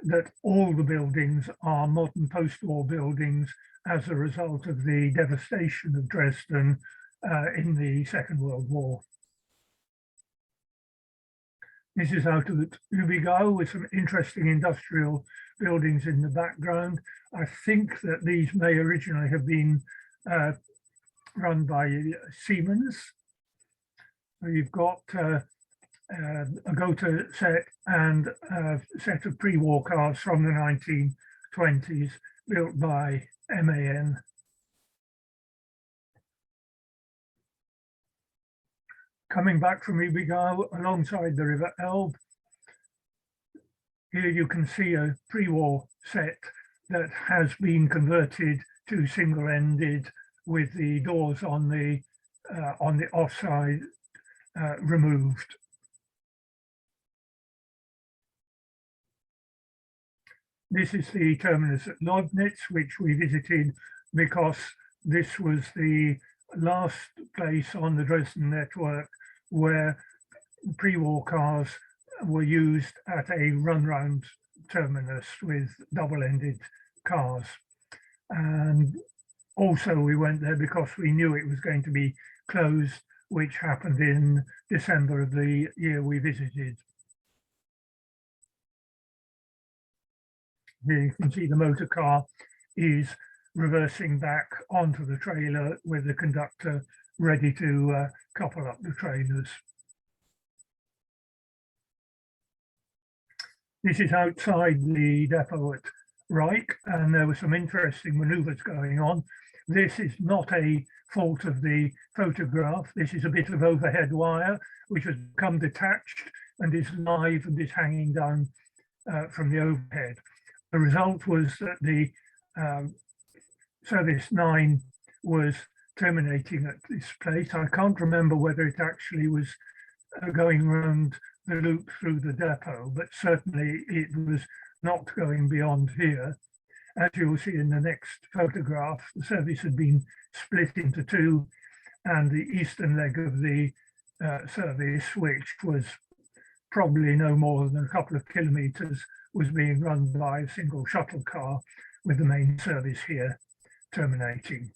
that all the buildings are modern post-war buildings as a result of the devastation of Dresden in the Second World War. This is out of Übigau with some interesting industrial buildings in the background. I think that these may originally have been run by Siemens. So you've got a Gotha set and a set of pre-war cars from the 1920s built by MAN. Coming back from Ibigau alongside the River Elbe, here you can see a pre-war set that has been converted to single-ended with the doors on the offside removed. This is the terminus at Leibnitz, which we visited because this was the last place on the Dresden network where pre-war cars were used at a run-round terminus with double-ended cars. And also we went there because we knew it was going to be closed, which happened in December of the year we visited. Here you can see the motor car is reversing back onto the trailer with the conductor ready to couple up the trailers. This is outside the depot at Reich, and there were some interesting maneuvers going on. This is not a fault of the photograph. This is a bit of overhead wire which has become detached and is live and is hanging down from the overhead. The result was that the Service 9 was terminating at this place. I can't remember whether it actually was going around the loop through the depot, but certainly it was not going beyond here. As you will see in the next photograph, the service had been split into two, and the eastern leg of the service, which was probably no more than a couple of kilometers, was being run by a single shuttle car with the main service here terminating.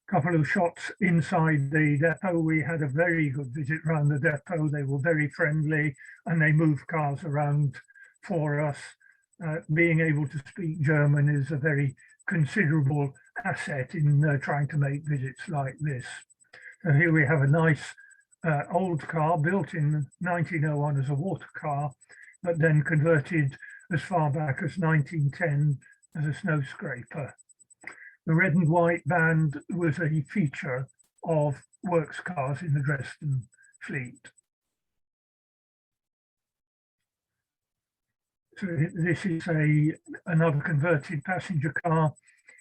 Couple of shots inside the depot. We had a very good visit around the depot. They were very friendly and they moved cars around for us. Being able to speak German is a very considerable asset in trying to make visits like this. So here we have a nice old car built in 1901 as a water car, but then converted as far back as 1910 as a snow scraper. The red and white band was a feature of works cars in the Dresden fleet. So this is another converted passenger car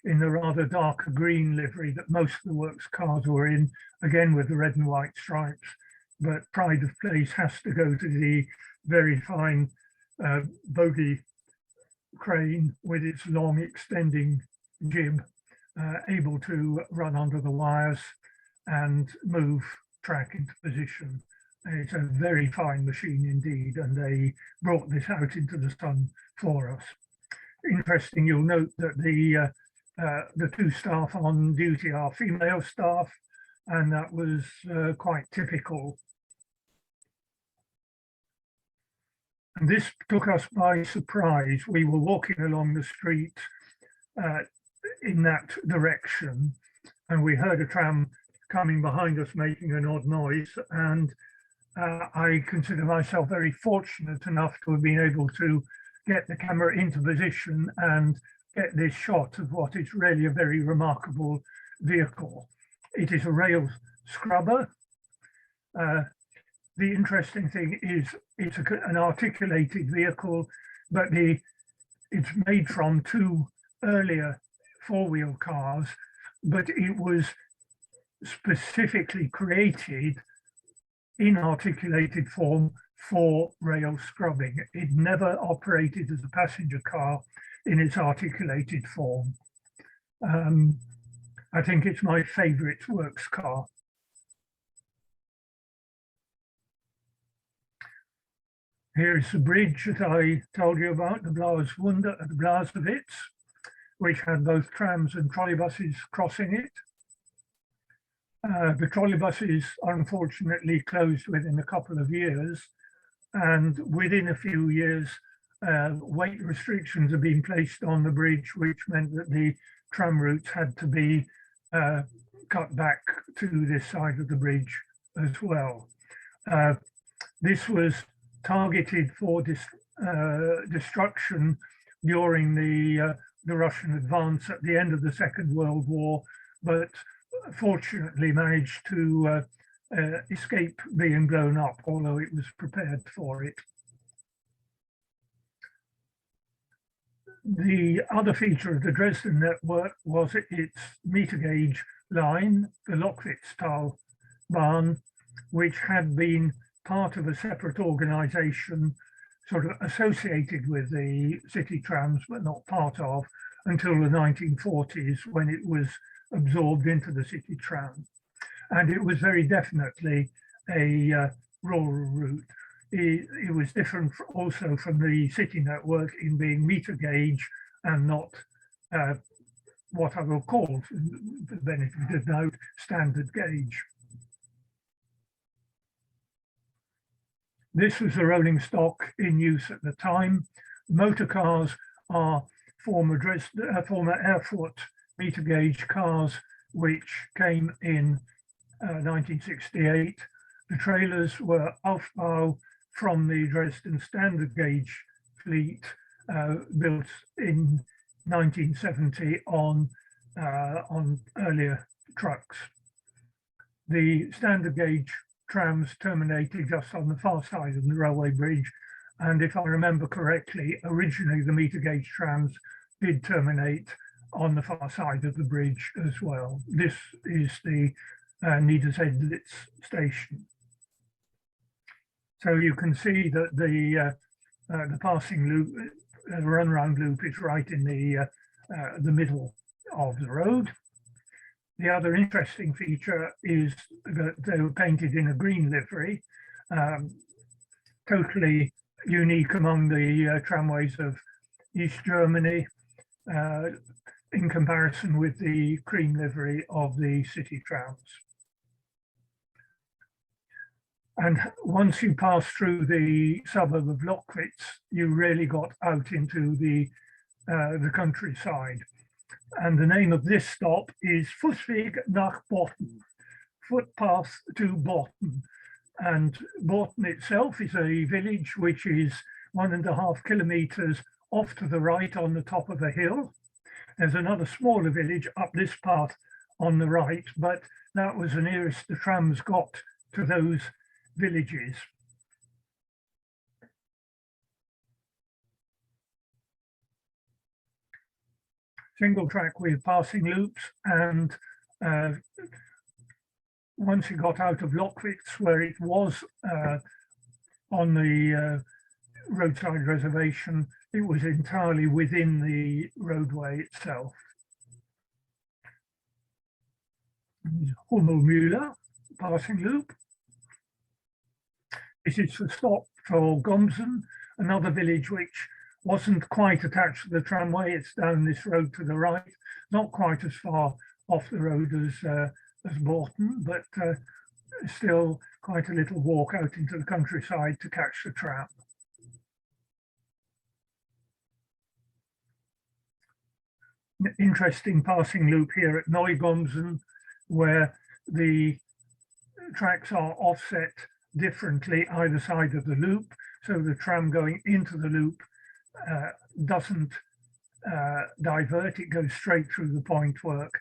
in the rather darker green livery that most of the works cars were in, again with the red and white stripes, but pride of place has to go to the very fine bogie crane with its long extending jib, able to run under the wires and move track into position. It's a very fine machine indeed, and they brought this out into the sun for us. Interesting, you'll note that the two staff on duty are female staff, and that was quite typical. And this took us by surprise. We were walking along the street in that direction, and we heard a tram coming behind us making an odd noise, and I consider myself very fortunate enough to have been able to get the camera into position and get this shot of what is really a very remarkable vehicle. It is a rail scrubber. The interesting thing is it's an articulated vehicle, but it's made from two earlier four-wheel cars, but it was specifically created in articulated form for rail scrubbing. It never operated as a passenger car in its articulated form. I think it's my favorite works car. Here is the bridge that I told you about, the Blaues Wunder at Blasewitz, which had both trams and trolleybuses crossing it. The trolleybuses are unfortunately closed within a couple of years, and within a few years weight restrictions have been placed on the bridge, which meant that the tram routes had to be cut back to this side of the bridge as well. This was targeted for destruction during the Russian advance at the end of the Second World War, but fortunately managed to escape being blown up, although it was prepared for it. The other feature of the Dresden network was its meter gauge line, the Lokwitztalbahn, which had been part of a separate organization sort of associated with the city trams, but not part of, until the 1940s, when it was absorbed into the city tram. And it was very definitely a rural route. It was different also from the city network in being meter gauge and not what I will call, for the benefit of doubt, standard gauge. This was the rolling stock in use at the time. Motor cars are former Erfurt meter gauge cars, which came in 1968. The trailers were Aufbau from the Dresden standard gauge fleet, built in 1970 on earlier trucks. The standard gauge trams terminated just on the far side of the railway bridge, and if I remember correctly, originally the meter gauge trams did terminate on the far side of the bridge as well. This is the Niedersedlitz station. So you can see that the passing loop, the run-round loop, is right in the middle of the road. The other interesting feature is that they were painted in a green livery, totally unique among the tramways of East Germany, in comparison with the cream livery of the city trams. And once you pass through the suburb of Lockwitz, you really got out into the countryside. And the name of this stop is Fußweg nach Botten, footpath to Botten. And Botten itself is a village which is 1.5 kilometers off to the right on the top of a hill. There's another smaller village up this path on the right, but that was the nearest the trams got to those villages. Single track with passing loops, and once you got out of Lockwitz, where it was on the roadside reservation, it was entirely within the roadway itself. Hummelmühle passing loop. This is the stop for Gomsen, another village which wasn't quite attached to the tramway. It's down this road to the right, not quite as far off the road as Bourton, but still quite a little walk out into the countryside to catch the tram. Interesting passing loop here at Neugomsen, where the tracks are offset differently either side of the loop, so the tram going into the loop doesn't divert, it goes straight through the point work,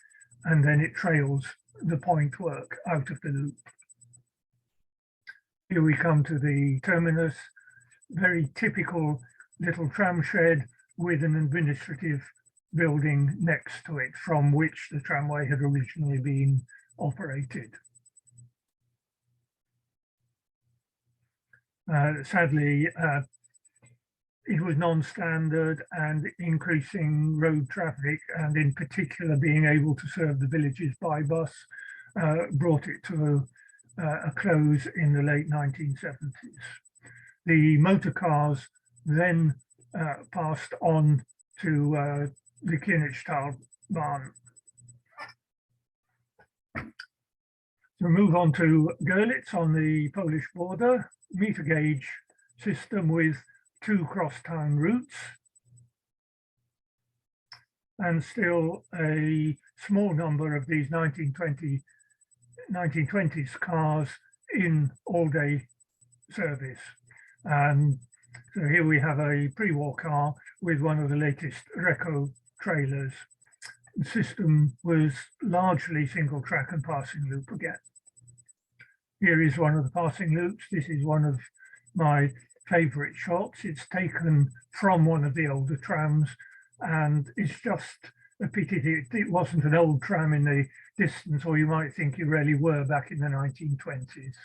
and then it trails the point work out of the loop. Here we come to the terminus, very typical little tram shed with an administrative building next to it, from which the tramway had originally been operated. Sadly, it was non-standard, and increasing road traffic, and in particular being able to serve the villages by bus, brought it to a close in the late 1970s. The motor cars then passed on to the Königstalbahn. So move on to Görlitz on the Polish border, meter gauge system with 2 cross-town routes, and still a small number of these 1920s cars in all-day service. And so here we have a pre-war car with one of the latest Reco trailers. The system was largely single track and passing loop again. Here is one of the passing loops. This is one of my favorite shots. It's taken from one of the older trams, and it's just a pity it wasn't an old tram in the distance, or you might think you really were back in the 1920s.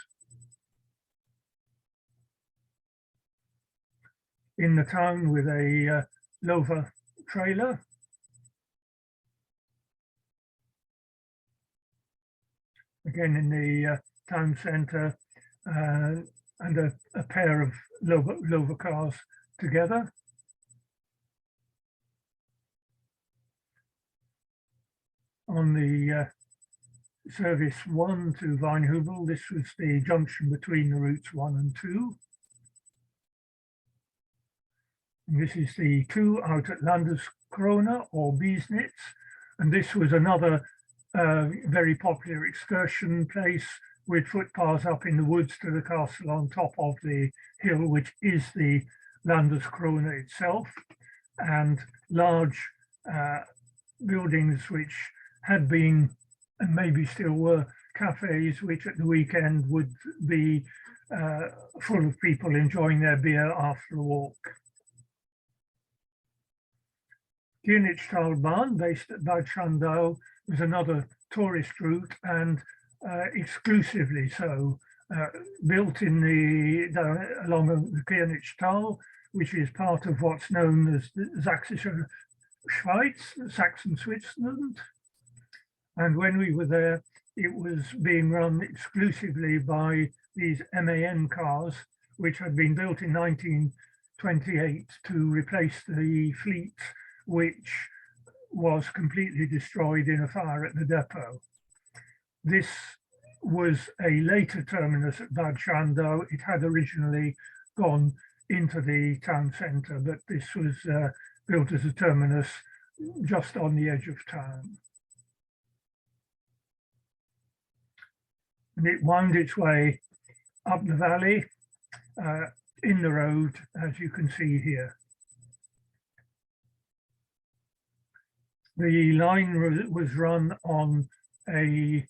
In the town with a Lover trailer. Again in the town centre, and a pair of Lover cars together. On the service 1 to Weinhubel, this was the junction between the routes 1 and 2. And this is the 2 out at Landeskrone or Biesnitz, and this was another very popular excursion place with footpaths up in the woods to the castle on top of the hill, which is the Landeskrone itself, and large buildings which had been and maybe still were cafes, which at the weekend would be full of people enjoying their beer after a walk. Kirnitztalbahn, based at Bad Schandau, was another tourist route, and exclusively so, built in along the Kirnitztal, which is part of what's known as the Sächsische Schweiz, Saxon Switzerland. And when we were there, it was being run exclusively by these MAN cars, which had been built in 1928 to replace the fleet, which was completely destroyed in a fire at the depot. This was a later terminus at Bad Schandau. It had originally gone into the town centre, but this was built as a terminus just on the edge of town. And it wound its way up the valley in the road, as you can see here. The line was run on a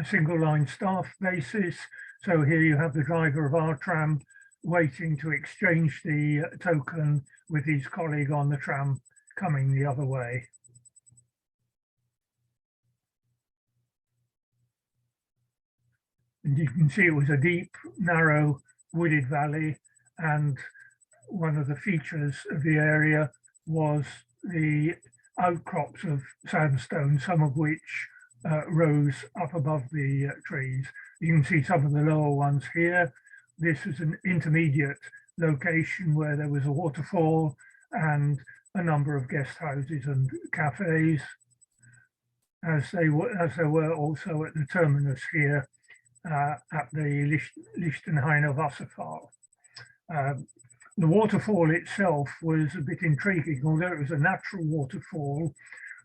single line staff basis. So here you have the driver of our tram waiting to exchange the token with his colleague on the tram coming the other way. And you can see it was a deep, narrow, wooded valley, and one of the features of the area was the outcrops of sandstone, some of which rose up above the trees. You can see some of the lower ones here. This is an intermediate location where there was a waterfall and a number of guest houses and cafes, as there were also at the terminus here at the Lichtenhainer Wasserfall. The waterfall itself was a bit intriguing. Although it was a natural waterfall,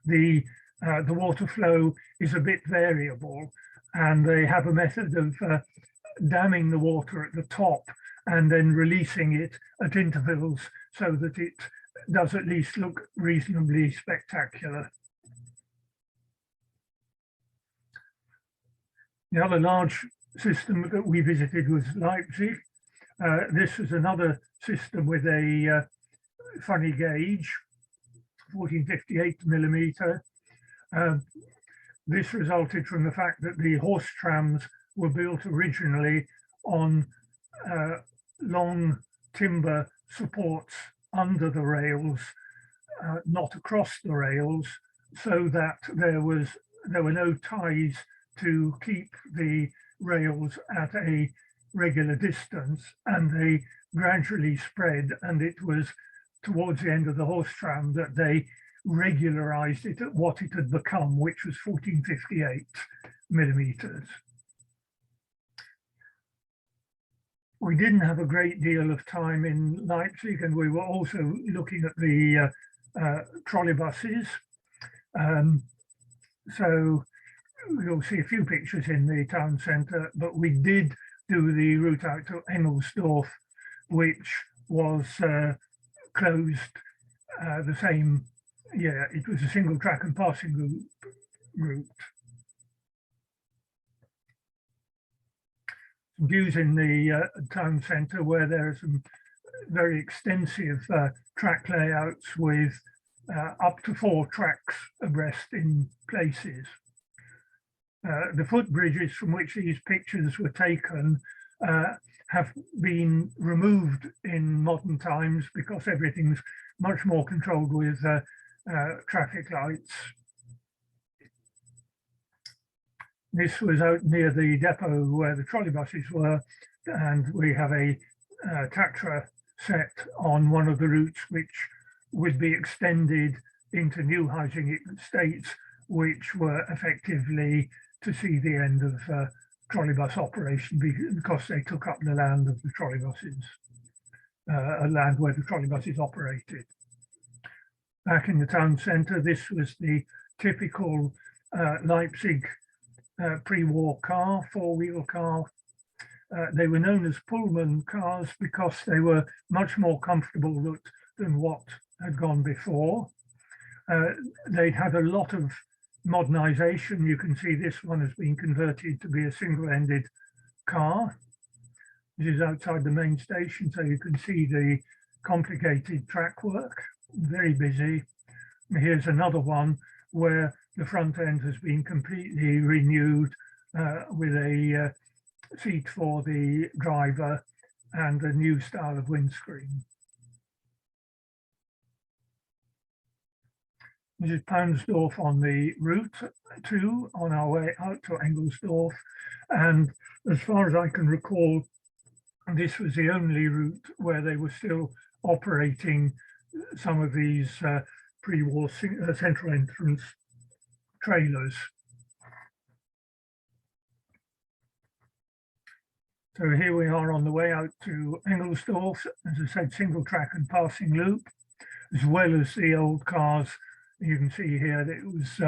the water flow is a bit variable, and they have a method of damming the water at the top and then releasing it at intervals so that it does at least look reasonably spectacular. The other large system that we visited was Leipzig. This was another system with a funny gauge, 1458mm. This resulted from the fact that the horse trams were built originally on long timber supports under the rails, not across the rails, so that there were no ties to keep the rails at a regular distance, and they gradually spread, and it was towards the end of the horse tram that they regularized it at what it had become, which was 1458mm. We didn't have a great deal of time in Leipzig, and we were also looking at the trolleybuses. So you'll see a few pictures in the town centre, but we did do the route out to Engelsdorf, which was closed the same year. It was a single track and passing route. Some views in the town centre where there are some very extensive track layouts with up to 4 tracks abreast in places. The footbridges from which these pictures were taken have been removed in modern times because everything's much more controlled with traffic lights. This was out near the depot where the trolleybuses were, and we have a Tatra set on one of the routes which would be extended into new housing estates, which were effectively to see the end of trolleybus operation because they took up the land of the trolleybuses, a land where the trolleybuses operated. Back in the town centre, this was the typical Leipzig pre-war car, 4-wheel car. They were known as Pullman cars because they were much more comfortable than what had gone before. They'd had a lot of modernization. You can see this one has been converted to be a single-ended car. This is outside the main station, so you can see the complicated track work, very busy. And here's another one where the front end has been completely renewed with a seat for the driver and a new style of windscreen. This is Paunsdorf on the route on our way out to Engelsdorf. And as far as I can recall, this was the only route where they were still operating some of these pre-war central entrance trailers. So here we are on the way out to Engelsdorf, as I said, single track and passing loop, as well as the old cars. You can see here that it was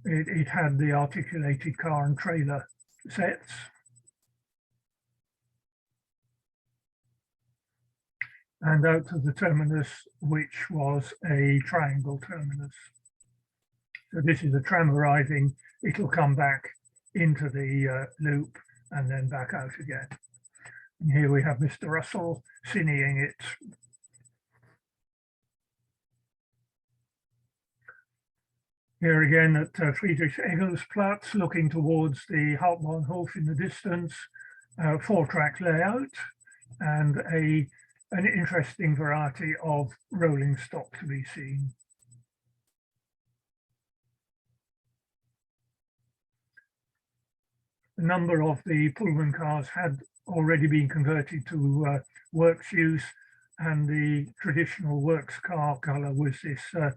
it had the articulated car and trailer sets. And out to the terminus, which was a triangle terminus. So this is a tram arriving. It'll come back into the loop and then back out again. And here we have Mr. Russell sinnying it. Here again at Friedrich-Engels-Platz, looking towards the Hauptbahnhof in the distance, 4-track layout and an interesting variety of rolling stock to be seen. A number of the Pullman cars had already been converted to works use, and the traditional works car colour was this sort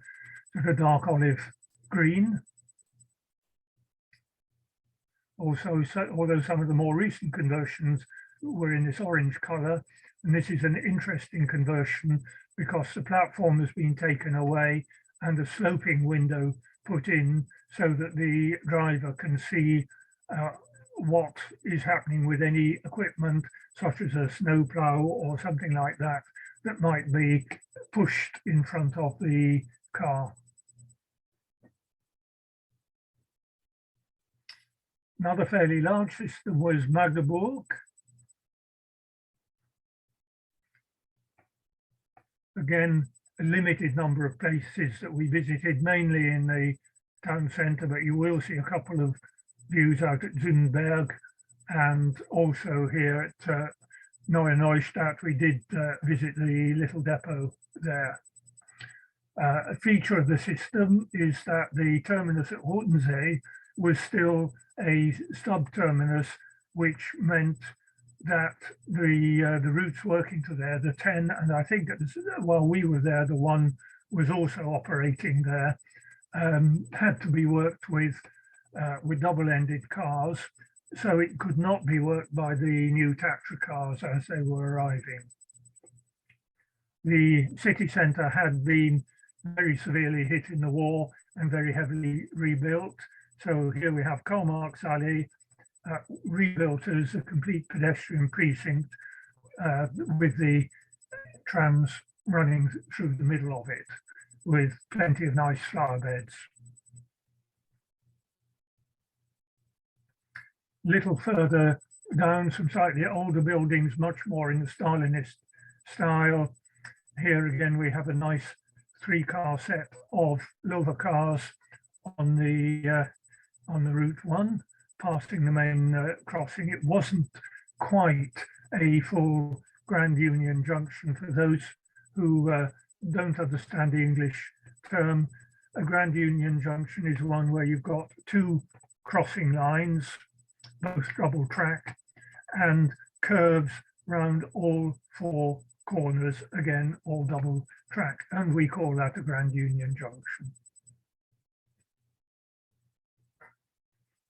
of dark olive green. Also, although some of the more recent conversions were in this orange colour, and this is an interesting conversion because the platform has been taken away and a sloping window put in so that the driver can see what is happening with any equipment, such as a snowplow or something like that, that might be pushed in front of the car. Another fairly large system was Magdeburg. Again, a limited number of places that we visited, mainly in the town centre, but you will see a couple of views out at Zündberg, and also here at Neue Neustadt. We did visit the little depot there. A feature of the system is that the terminus at Rottensee was still a sub-terminus, which meant that the routes working to there, the 10, and I think while we were there, the one was also operating there, had to be worked with double-ended cars, so it could not be worked by the new Tatra cars as they were arriving. The city centre had been very severely hit in the war and very heavily rebuilt. So here we have Karl Marx Alley, rebuilt as a complete pedestrian precinct with the trams running through the middle of it with plenty of nice flower beds. Little further down, some slightly older buildings, much more in the Stalinist style. Here again, we have a nice 3-car set of Lova cars on the Route 1, passing the main crossing. It wasn't quite a full Grand Union Junction. For those who don't understand the English term, a Grand Union Junction is one where you've got 2 crossing lines, both double track, and curves round all 4 corners, again, all double track, and we call that a Grand Union Junction.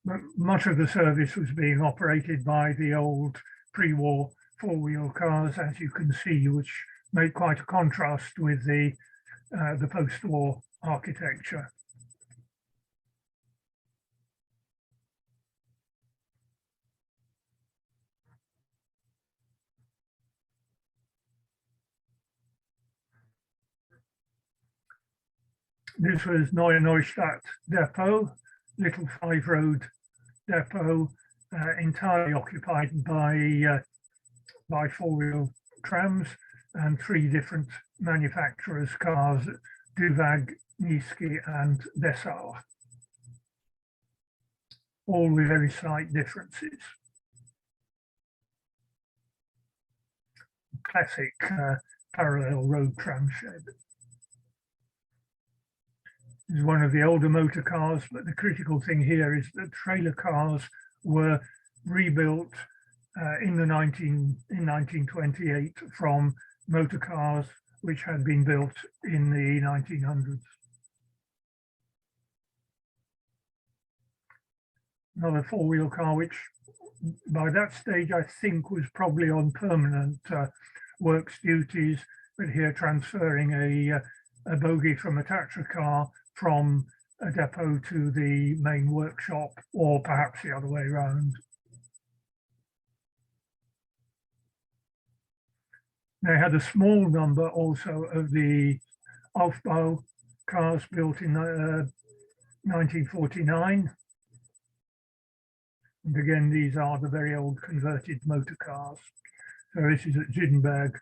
But much of the service was being operated by the old pre-war 4-wheel cars, as you can see, which make quite a contrast with the post-war architecture. This was Neue Neustadt depot, little 5-road depot, entirely occupied by 4-wheel trams and 3 different manufacturers' cars, Duvag, Niski and Dessau, all with very slight differences. Classic parallel road tram shed. This is one of the older motor cars, but the critical thing here is that trailer cars were rebuilt in 1928 from motor cars which had been built in the 1900s. Another 4-wheel car, which by that stage I think was probably on permanent works duties, but here transferring a bogie from a Tatra car from a depot to the main workshop, or perhaps the other way around. They had a small number also of the Aufbau cars built in 1949. And again, these are the very old converted motor cars. So this is at Ziedenberg,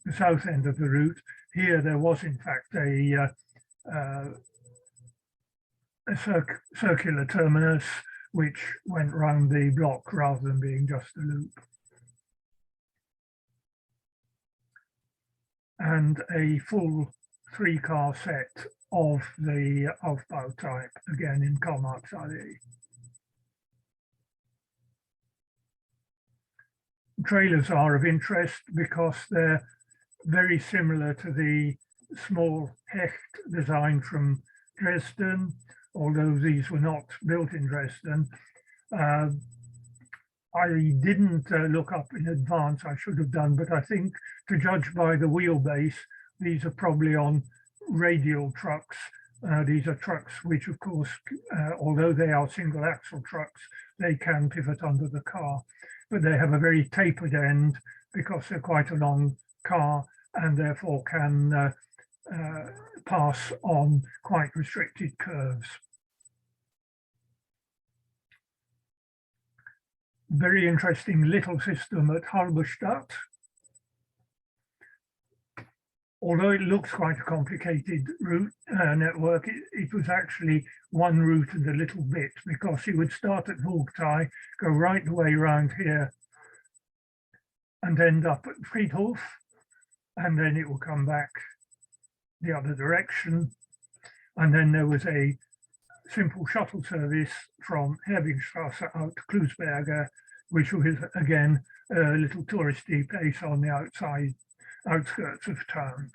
the south end of the route. Here there was in fact a circular terminus which went round the block rather than being just a loop. And a full 3-car set of the Aufbau type, again in Karl Marx Alley. Trailers are of interest because they're very similar to the small Hecht design from Dresden, although these were not built in Dresden. I didn't look up in advance, I should have done, but I think to judge by the wheelbase, these are probably on radial trucks. These are trucks which, of course, although they are single axle trucks, they can pivot under the car, but they have a very tapered end because they're quite a long car and therefore can pass on quite restricted curves. Very interesting little system at Halberstadt. Although it looks quite a complicated route network, it was actually one route and a little bit, because you would start at Vogtei, go right the way around here and end up at Friedhof, and then it will come back the other direction. And then there was a simple shuttle service from Herwigstrasse out to Klusberger, which was again a little touristy place on the outskirts of town.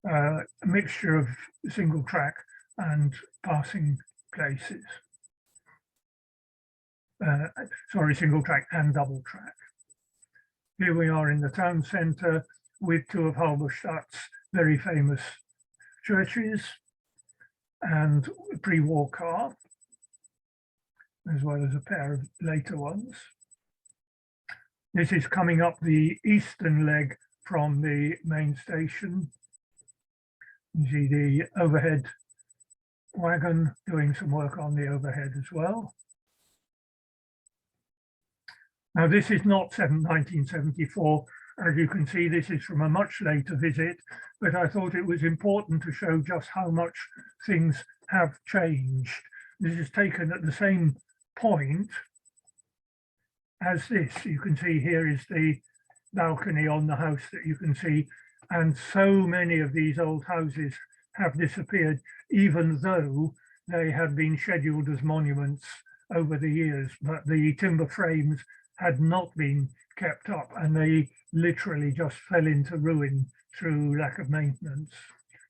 A mixture of single track and passing places. single track and double track. Here we are in the town centre with two of Halberstadt's very famous churches and a pre-war car, as well as a pair of later ones. This is coming up the eastern leg from the main station. You see the overhead wagon doing some work on the overhead as well. Now this is not 1974. As you can see, this is from a much later visit, but I thought it was important to show just how much things have changed. This is taken at the same point as this. You can see here is the balcony on the house that you can see, and so many of these old houses have disappeared, even though they had been scheduled as monuments over the years, but the timber frames had not been kept up and they literally just fell into ruin through lack of maintenance,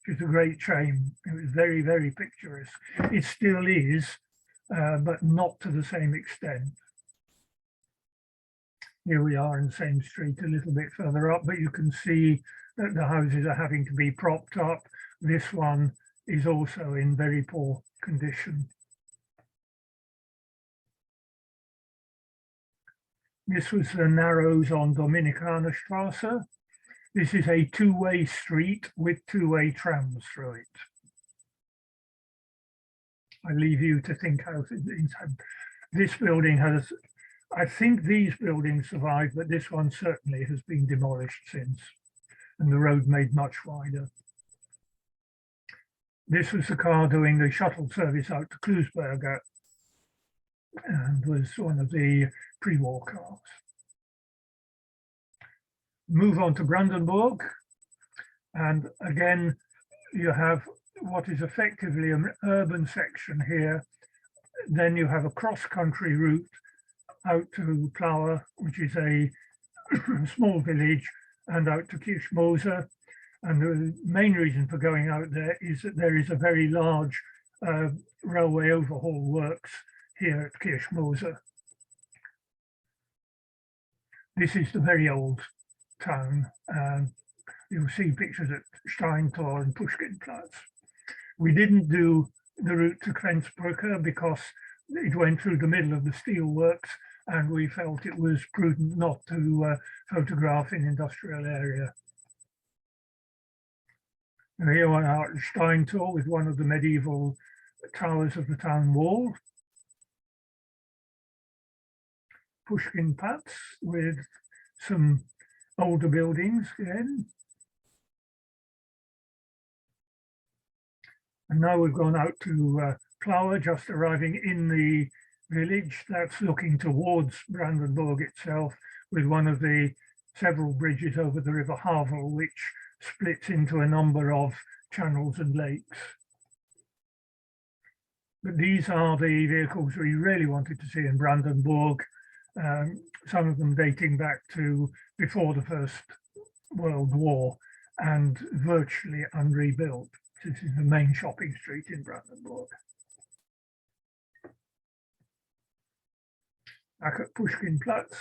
which is a great shame. It was very, very picturesque. It still is, but not to the same extent. Here we are in the same street a little bit further up, but you can see that the houses are having to be propped up. This one is also in very poor condition. This was the Narrows on Dominikanerstraße. This is a two-way street with two-way trams through it. I leave you to think how things happen. This building has, I think these buildings survived, but this one certainly has been demolished since, and the road made much wider. This was the car doing the shuttle service out to Kluisberger, and was one of the pre-war cars. Move on to Brandenburg, and again you have what is effectively an urban section here. Then you have a cross-country route out to Plaue, which is a small village, and out to Kirchmoser. And the main reason for going out there is that there is a very large railway overhaul works here at Kirchmoser. This is the very old town. You'll see pictures at Steintor and Pushkinplatz. We didn't do the route to Grenzbrücke because it went through the middle of the steelworks, and we felt it was prudent not to photograph in industrial area. And here we are at Steintor with one of the medieval towers of the town wall. Pushkinplatz with some older buildings again. And now we've gone out to Plaue, just arriving in the village. That's looking towards Brandenburg itself, with one of the several bridges over the River Havel, which splits into a number of channels and lakes. But these are the vehicles we really wanted to see in Brandenburg, some of them dating back to before the First World War and virtually unrebuilt. This is the main shopping street in Brandenburg. Back at Pushkinplatz.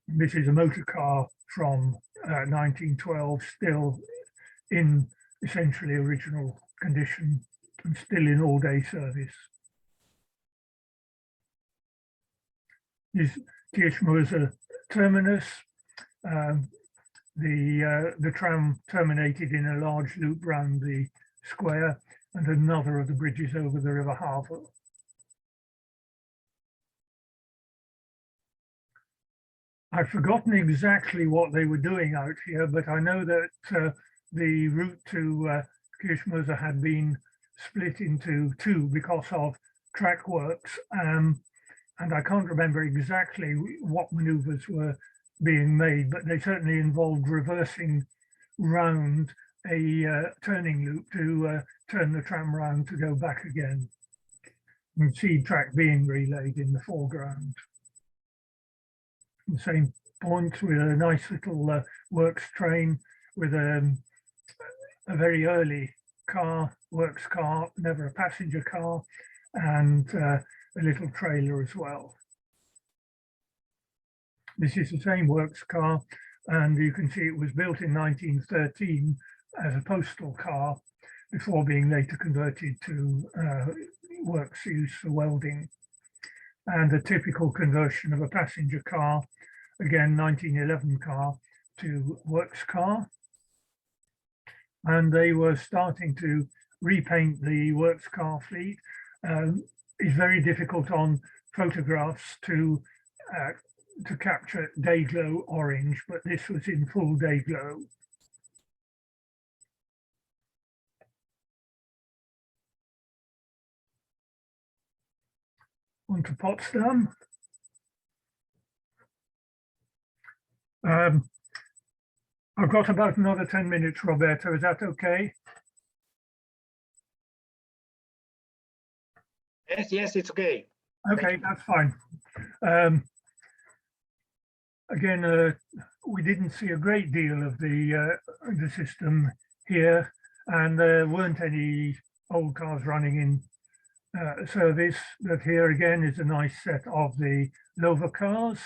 This is a motor car from 1912, still in essentially original condition and still in all-day service. This Kirchmoser terminus. The tram terminated in a large loop round the square, and another of the bridges over the River Havel. I've forgotten exactly what they were doing out here, but I know that the route to Kirchmoser had been split into two because of track works, and I can't remember exactly what maneuvers were being made, but they certainly involved reversing round a turning loop to turn the tram round to go back again. You can see track being relayed in the foreground. The same point with a nice little works train with a very early car works car, never a passenger car, and a little trailer as well. This is the same works car, and you can see it was built in 1913 as a postal car before being later converted to works use for welding. And a typical conversion of a passenger car, again 1911 car, to works car. And they were starting to repaint the works car fleet. It's very difficult on photographs to capture day glow orange, but this was in full day glow. On to Potsdam. I've got about another 10 minutes, Roberto. Is that okay? Yes, it's okay. Okay, that's fine. Again, we didn't see a great deal of the system here, and there weren't any old cars running in service. But here again is a nice set of the Lover cars.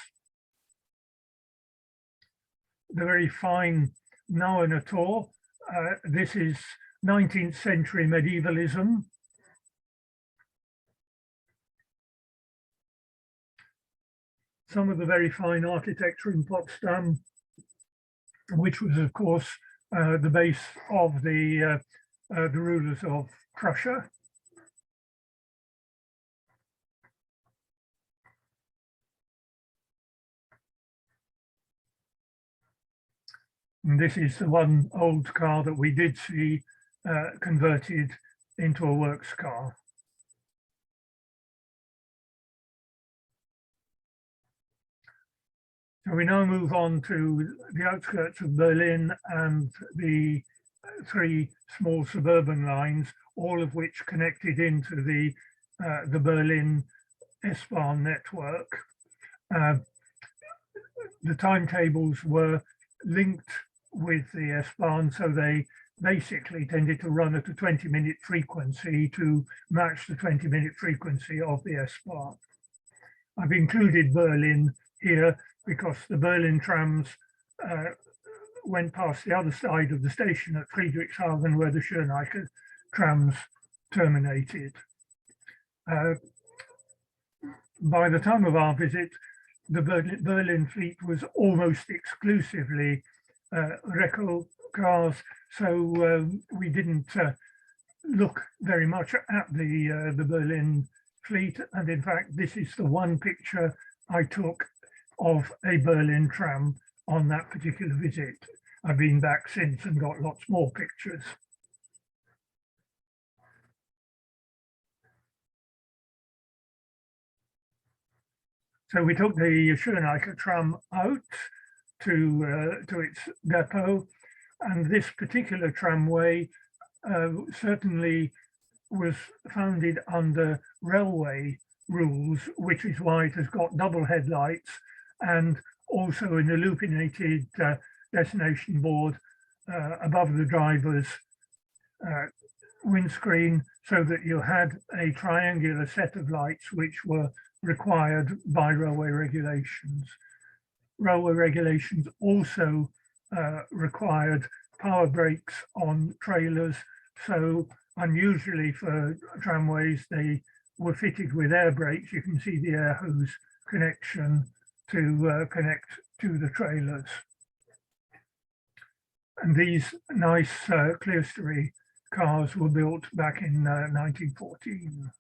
The very fine Nauener Tor. This is 19th century medievalism. Some of the very fine architecture in Potsdam, which was, of course, the base of the rulers of Prussia. And this is the one old car that we did see converted into a works car. So we now move on to the outskirts of Berlin and the three small suburban lines, all of which connected into the Berlin S-Bahn network. The timetables were linked with the S-Bahn, so they basically tended to run at a 20-minute frequency to match the 20-minute frequency of the S-Bahn. I've included Berlin here because the Berlin trams went past the other side of the station at Friedrichshafen, where the Schönecker trams terminated. By the time of our visit, the Berlin fleet was almost exclusively Reco cars, so we didn't look very much at the Berlin fleet. And in fact, this is the one picture I took of a Berlin tram on that particular visit. I've been back since and got lots more pictures. So we took the Schönecker tram out to its depot, and this particular tramway certainly was founded under railway rules, which is why it has got double headlights and also an illuminated destination board above the driver's windscreen, so that you had a triangular set of lights which were required by railway regulations. Railway regulations also required power brakes on trailers, so unusually for tramways, they were fitted with air brakes. You can see the air hose connection to connect to the trailers. And these nice clerestory cars were built back in 1914.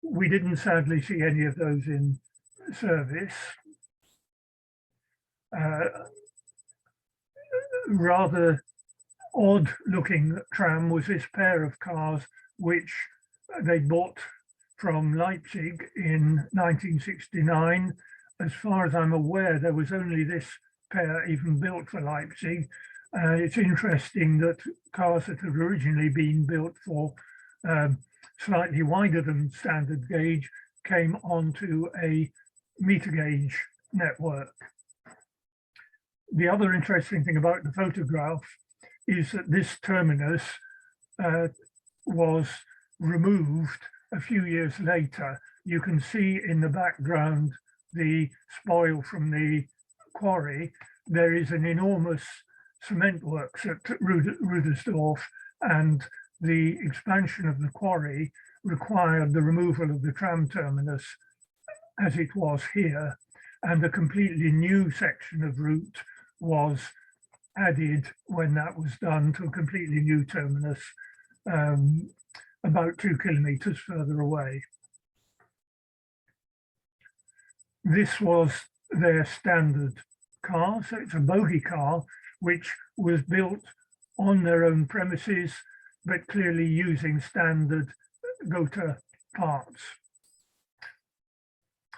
We didn't sadly see any of those in service. Rather odd looking tram was this pair of cars which they bought from Leipzig in 1969. As far as I'm aware, there was only this pair even built for Leipzig. It's interesting that cars that had originally been built for slightly wider than standard gauge came onto a meter gauge network. The other interesting thing about the photograph is that this terminus was removed a few years later. You can see in the background the spoil from the quarry. There is an enormous cement works at Rudersdorf, and the expansion of the quarry required the removal of the tram terminus as it was here, and a completely new section of route was added when that was done to a completely new terminus about 2 kilometers further away. This was their standard car, so it's a bogie car which was built on their own premises, but clearly using standard Gotha parts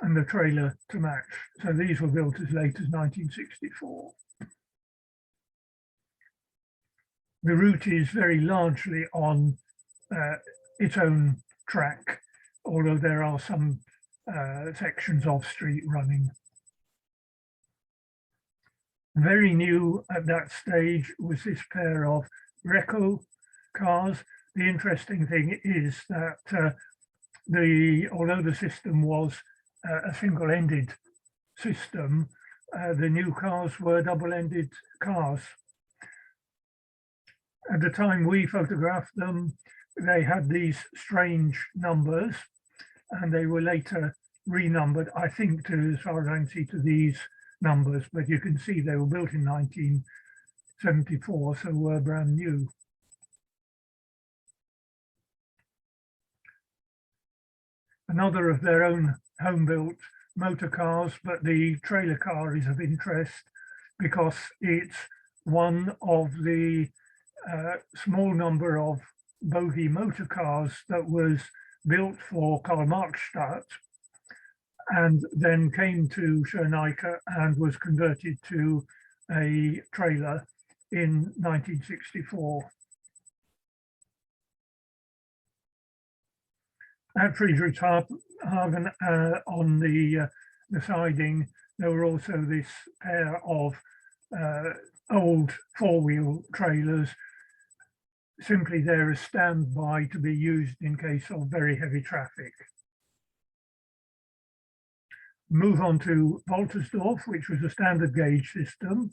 and the trailer to match. So these were built as late as 1964. The route is very largely on its own track, although there are some sections of street running. Very new at that stage was this pair of Reco cars. The interesting thing is that although the system was a single-ended system, the new cars were double-ended cars. At the time we photographed them, they had these strange numbers, and they were later renumbered, I think, to, as far as I can see, to these numbers, but you can see they were built in 1974, so were brand new. Another of their own home-built motor cars, but the trailer car is of interest because it's one of the small number of bogie motor cars that was built for Karl-Marx-Stadt and then came to Schöneicke and was converted to a trailer in 1964. At Friedrichshafen, on the siding, there were also this pair of old four-wheel trailers, simply there as standby to be used in case of very heavy traffic. Move on to Woltersdorf, which was a standard gauge system.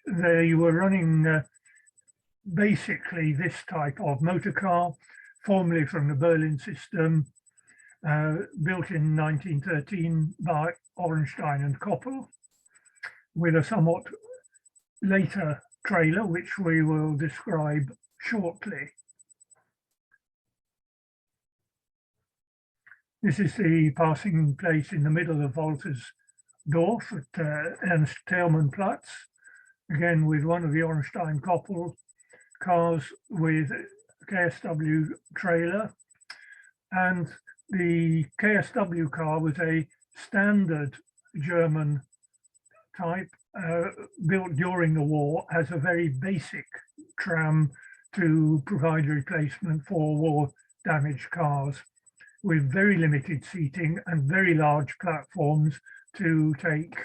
They were running basically this type of motor car, formerly from the Berlin system, built in 1913 by Orenstein and Koppel, with a somewhat later trailer, which we will describe shortly. This is the passing place in the middle of Woltersdorf at Ernst Thälmannplatz, again with one of the Orenstein Koppel cars with KSW trailer, and the KSW car was a standard German type built during the war as a very basic tram to provide a replacement for war damaged cars, with very limited seating and very large platforms to take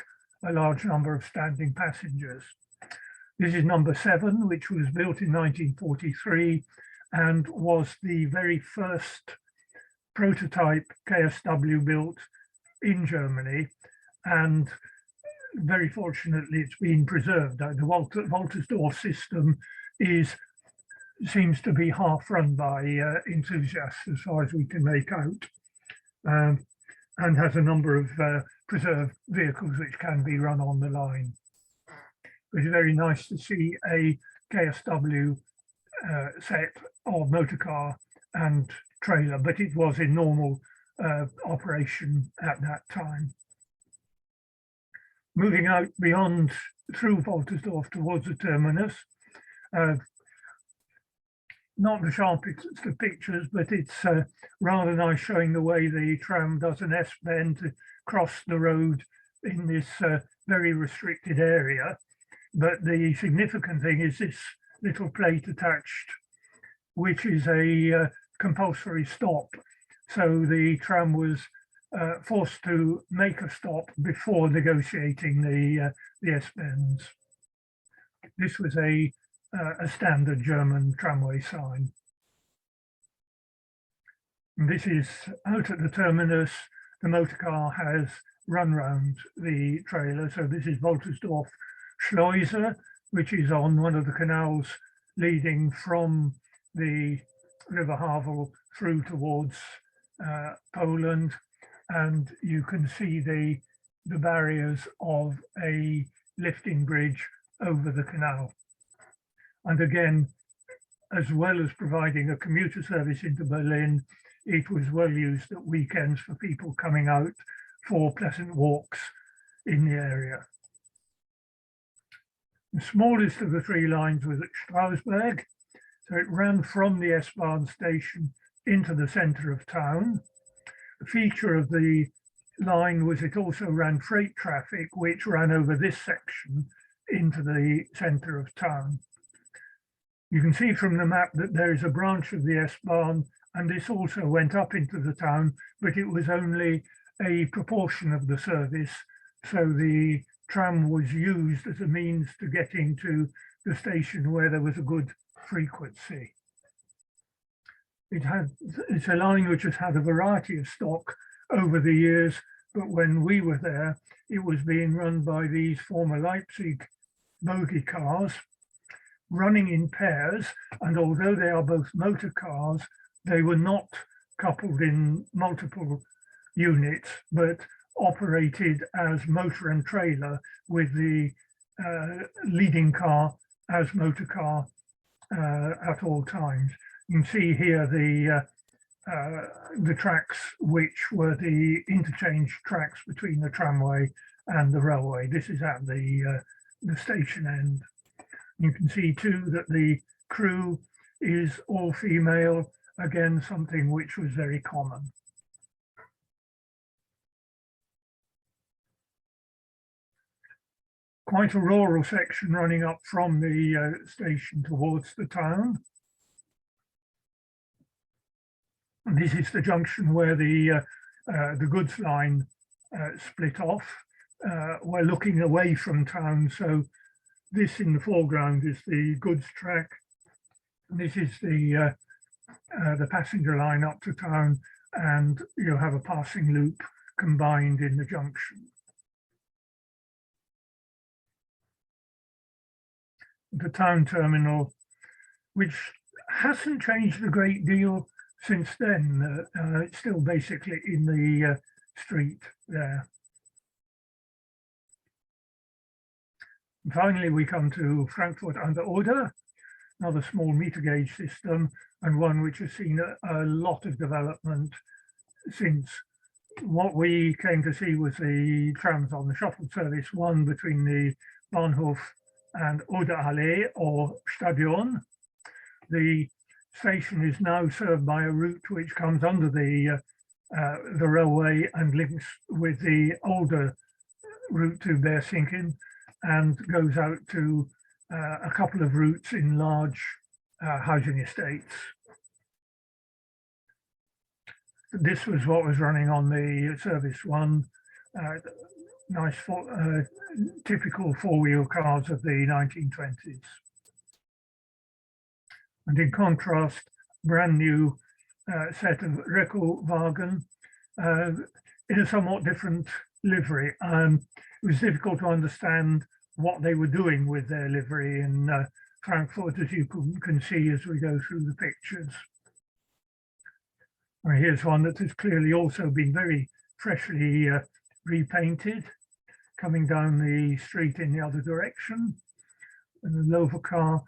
a large number of standing passengers. This is number 7, which was built in 1943 and was the very first prototype KSW built in Germany, and very fortunately it's been preserved. The Woltersdorf system seems to be half run by enthusiasts as far as we can make out, and has a number of preserved vehicles which can be run on the line. It's very nice to see a KSW set of motor car and trailer, but it was in normal operation at that time. Moving out beyond through Woltersdorf towards the terminus, not the sharpest of pictures, but it's rather nice showing the way the tram does an S-bend to cross the road in this very restricted area. But the significant thing is this little plate attached, which is a compulsory stop. So the tram was forced to make a stop before negotiating the S-bends. This was a standard German tramway sign. And this is out at the terminus. The motor car has run round the trailer. So this is Woltersdorf Schleuse, which is on one of the canals leading from the River Havel through towards Poland. And you can see the barriers of a lifting bridge over the canal. And again, as well as providing a commuter service into Berlin, it was well used at weekends for people coming out for pleasant walks in the area. The smallest of the three lines was at Strausberg, so it ran from the S-Bahn station into the centre of town. The feature of the line was it also ran freight traffic, which ran over this section into the centre of town. You can see from the map that there is a branch of the S-Bahn, and this also went up into the town, but it was only a proportion of the service. So the tram was used as a means to getting to the station where there was a good frequency. It's a line which has had a variety of stock over the years, but when we were there, it was being run by these former Leipzig bogie cars, running in pairs, and although they are both motor cars, they were not coupled in multiple units, but operated as motor and trailer with the leading car as motor car at all times. You can see here the tracks which were the interchange tracks between the tramway and the railway. This is at the station end. You can see too that the crew is all female, again, something which was very common. Quite a rural section running up from the station towards the town. And this is the junction where the goods line split off. We're looking away from town, so this in the foreground is the goods track. And this is the passenger line up to town, and you'll have a passing loop combined in the junction. The town terminal, which hasn't changed a great deal since then. It's still basically in the street there. And finally, we come to Frankfurt an der Oder, another small meter gauge system, and one which has seen a lot of development since. What we came to see was the trams on the shuttle service, one between the Bahnhof and Oderallee or Stadion. The station is now served by a route which comes under the railway and links with the older route to Bersinken and goes out to a couple of routes in large housing estates. This was what was running on the service one. Nice typical four-wheel cars of the 1920s. And in contrast, brand new set of Rekowagen in a somewhat different livery. It was difficult to understand what they were doing with their livery in Frankfurt, as you can see as we go through the pictures. And here's one that has clearly also been very freshly repainted, coming down the street in the other direction. And the Lover car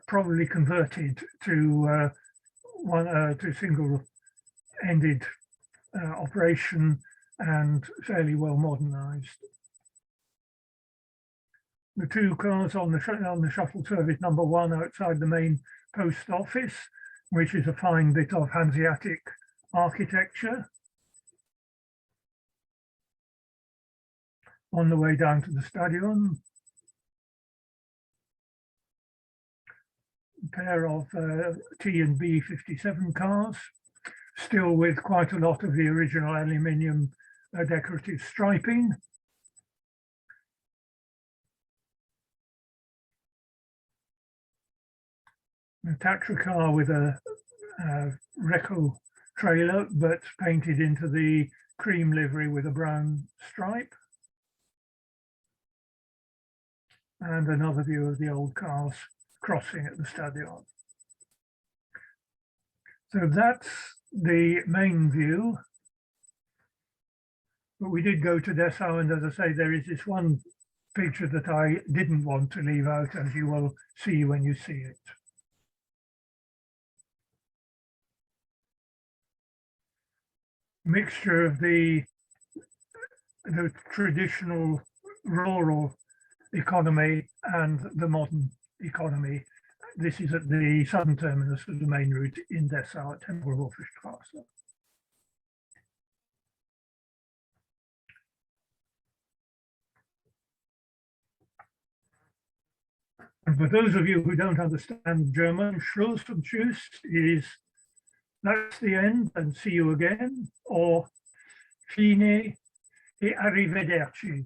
probably converted to single-ended operation and fairly well modernized. The two cars on the shuttle service number one outside the main post office, which is a fine bit of Hanseatic architecture. On the way down to the Stadion. A pair of T and B 57 cars, still with quite a lot of the original aluminium decorative striping. A taxi car with a Reco trailer, but painted into the cream livery with a brown stripe. And another view of the old cars crossing at the stadion. So that's the main view. But we did go to Dessau, and as I say, there is this one picture that I didn't want to leave out, as you will see when you see it. Mixture of the traditional rural economy and the modern economy. This is at the southern terminus of the main route in Dessau at Tempelhofer Straße. And for those of you who don't understand German, Schluss and Tschüss is that's the end and see you again, or fine e arrivederci.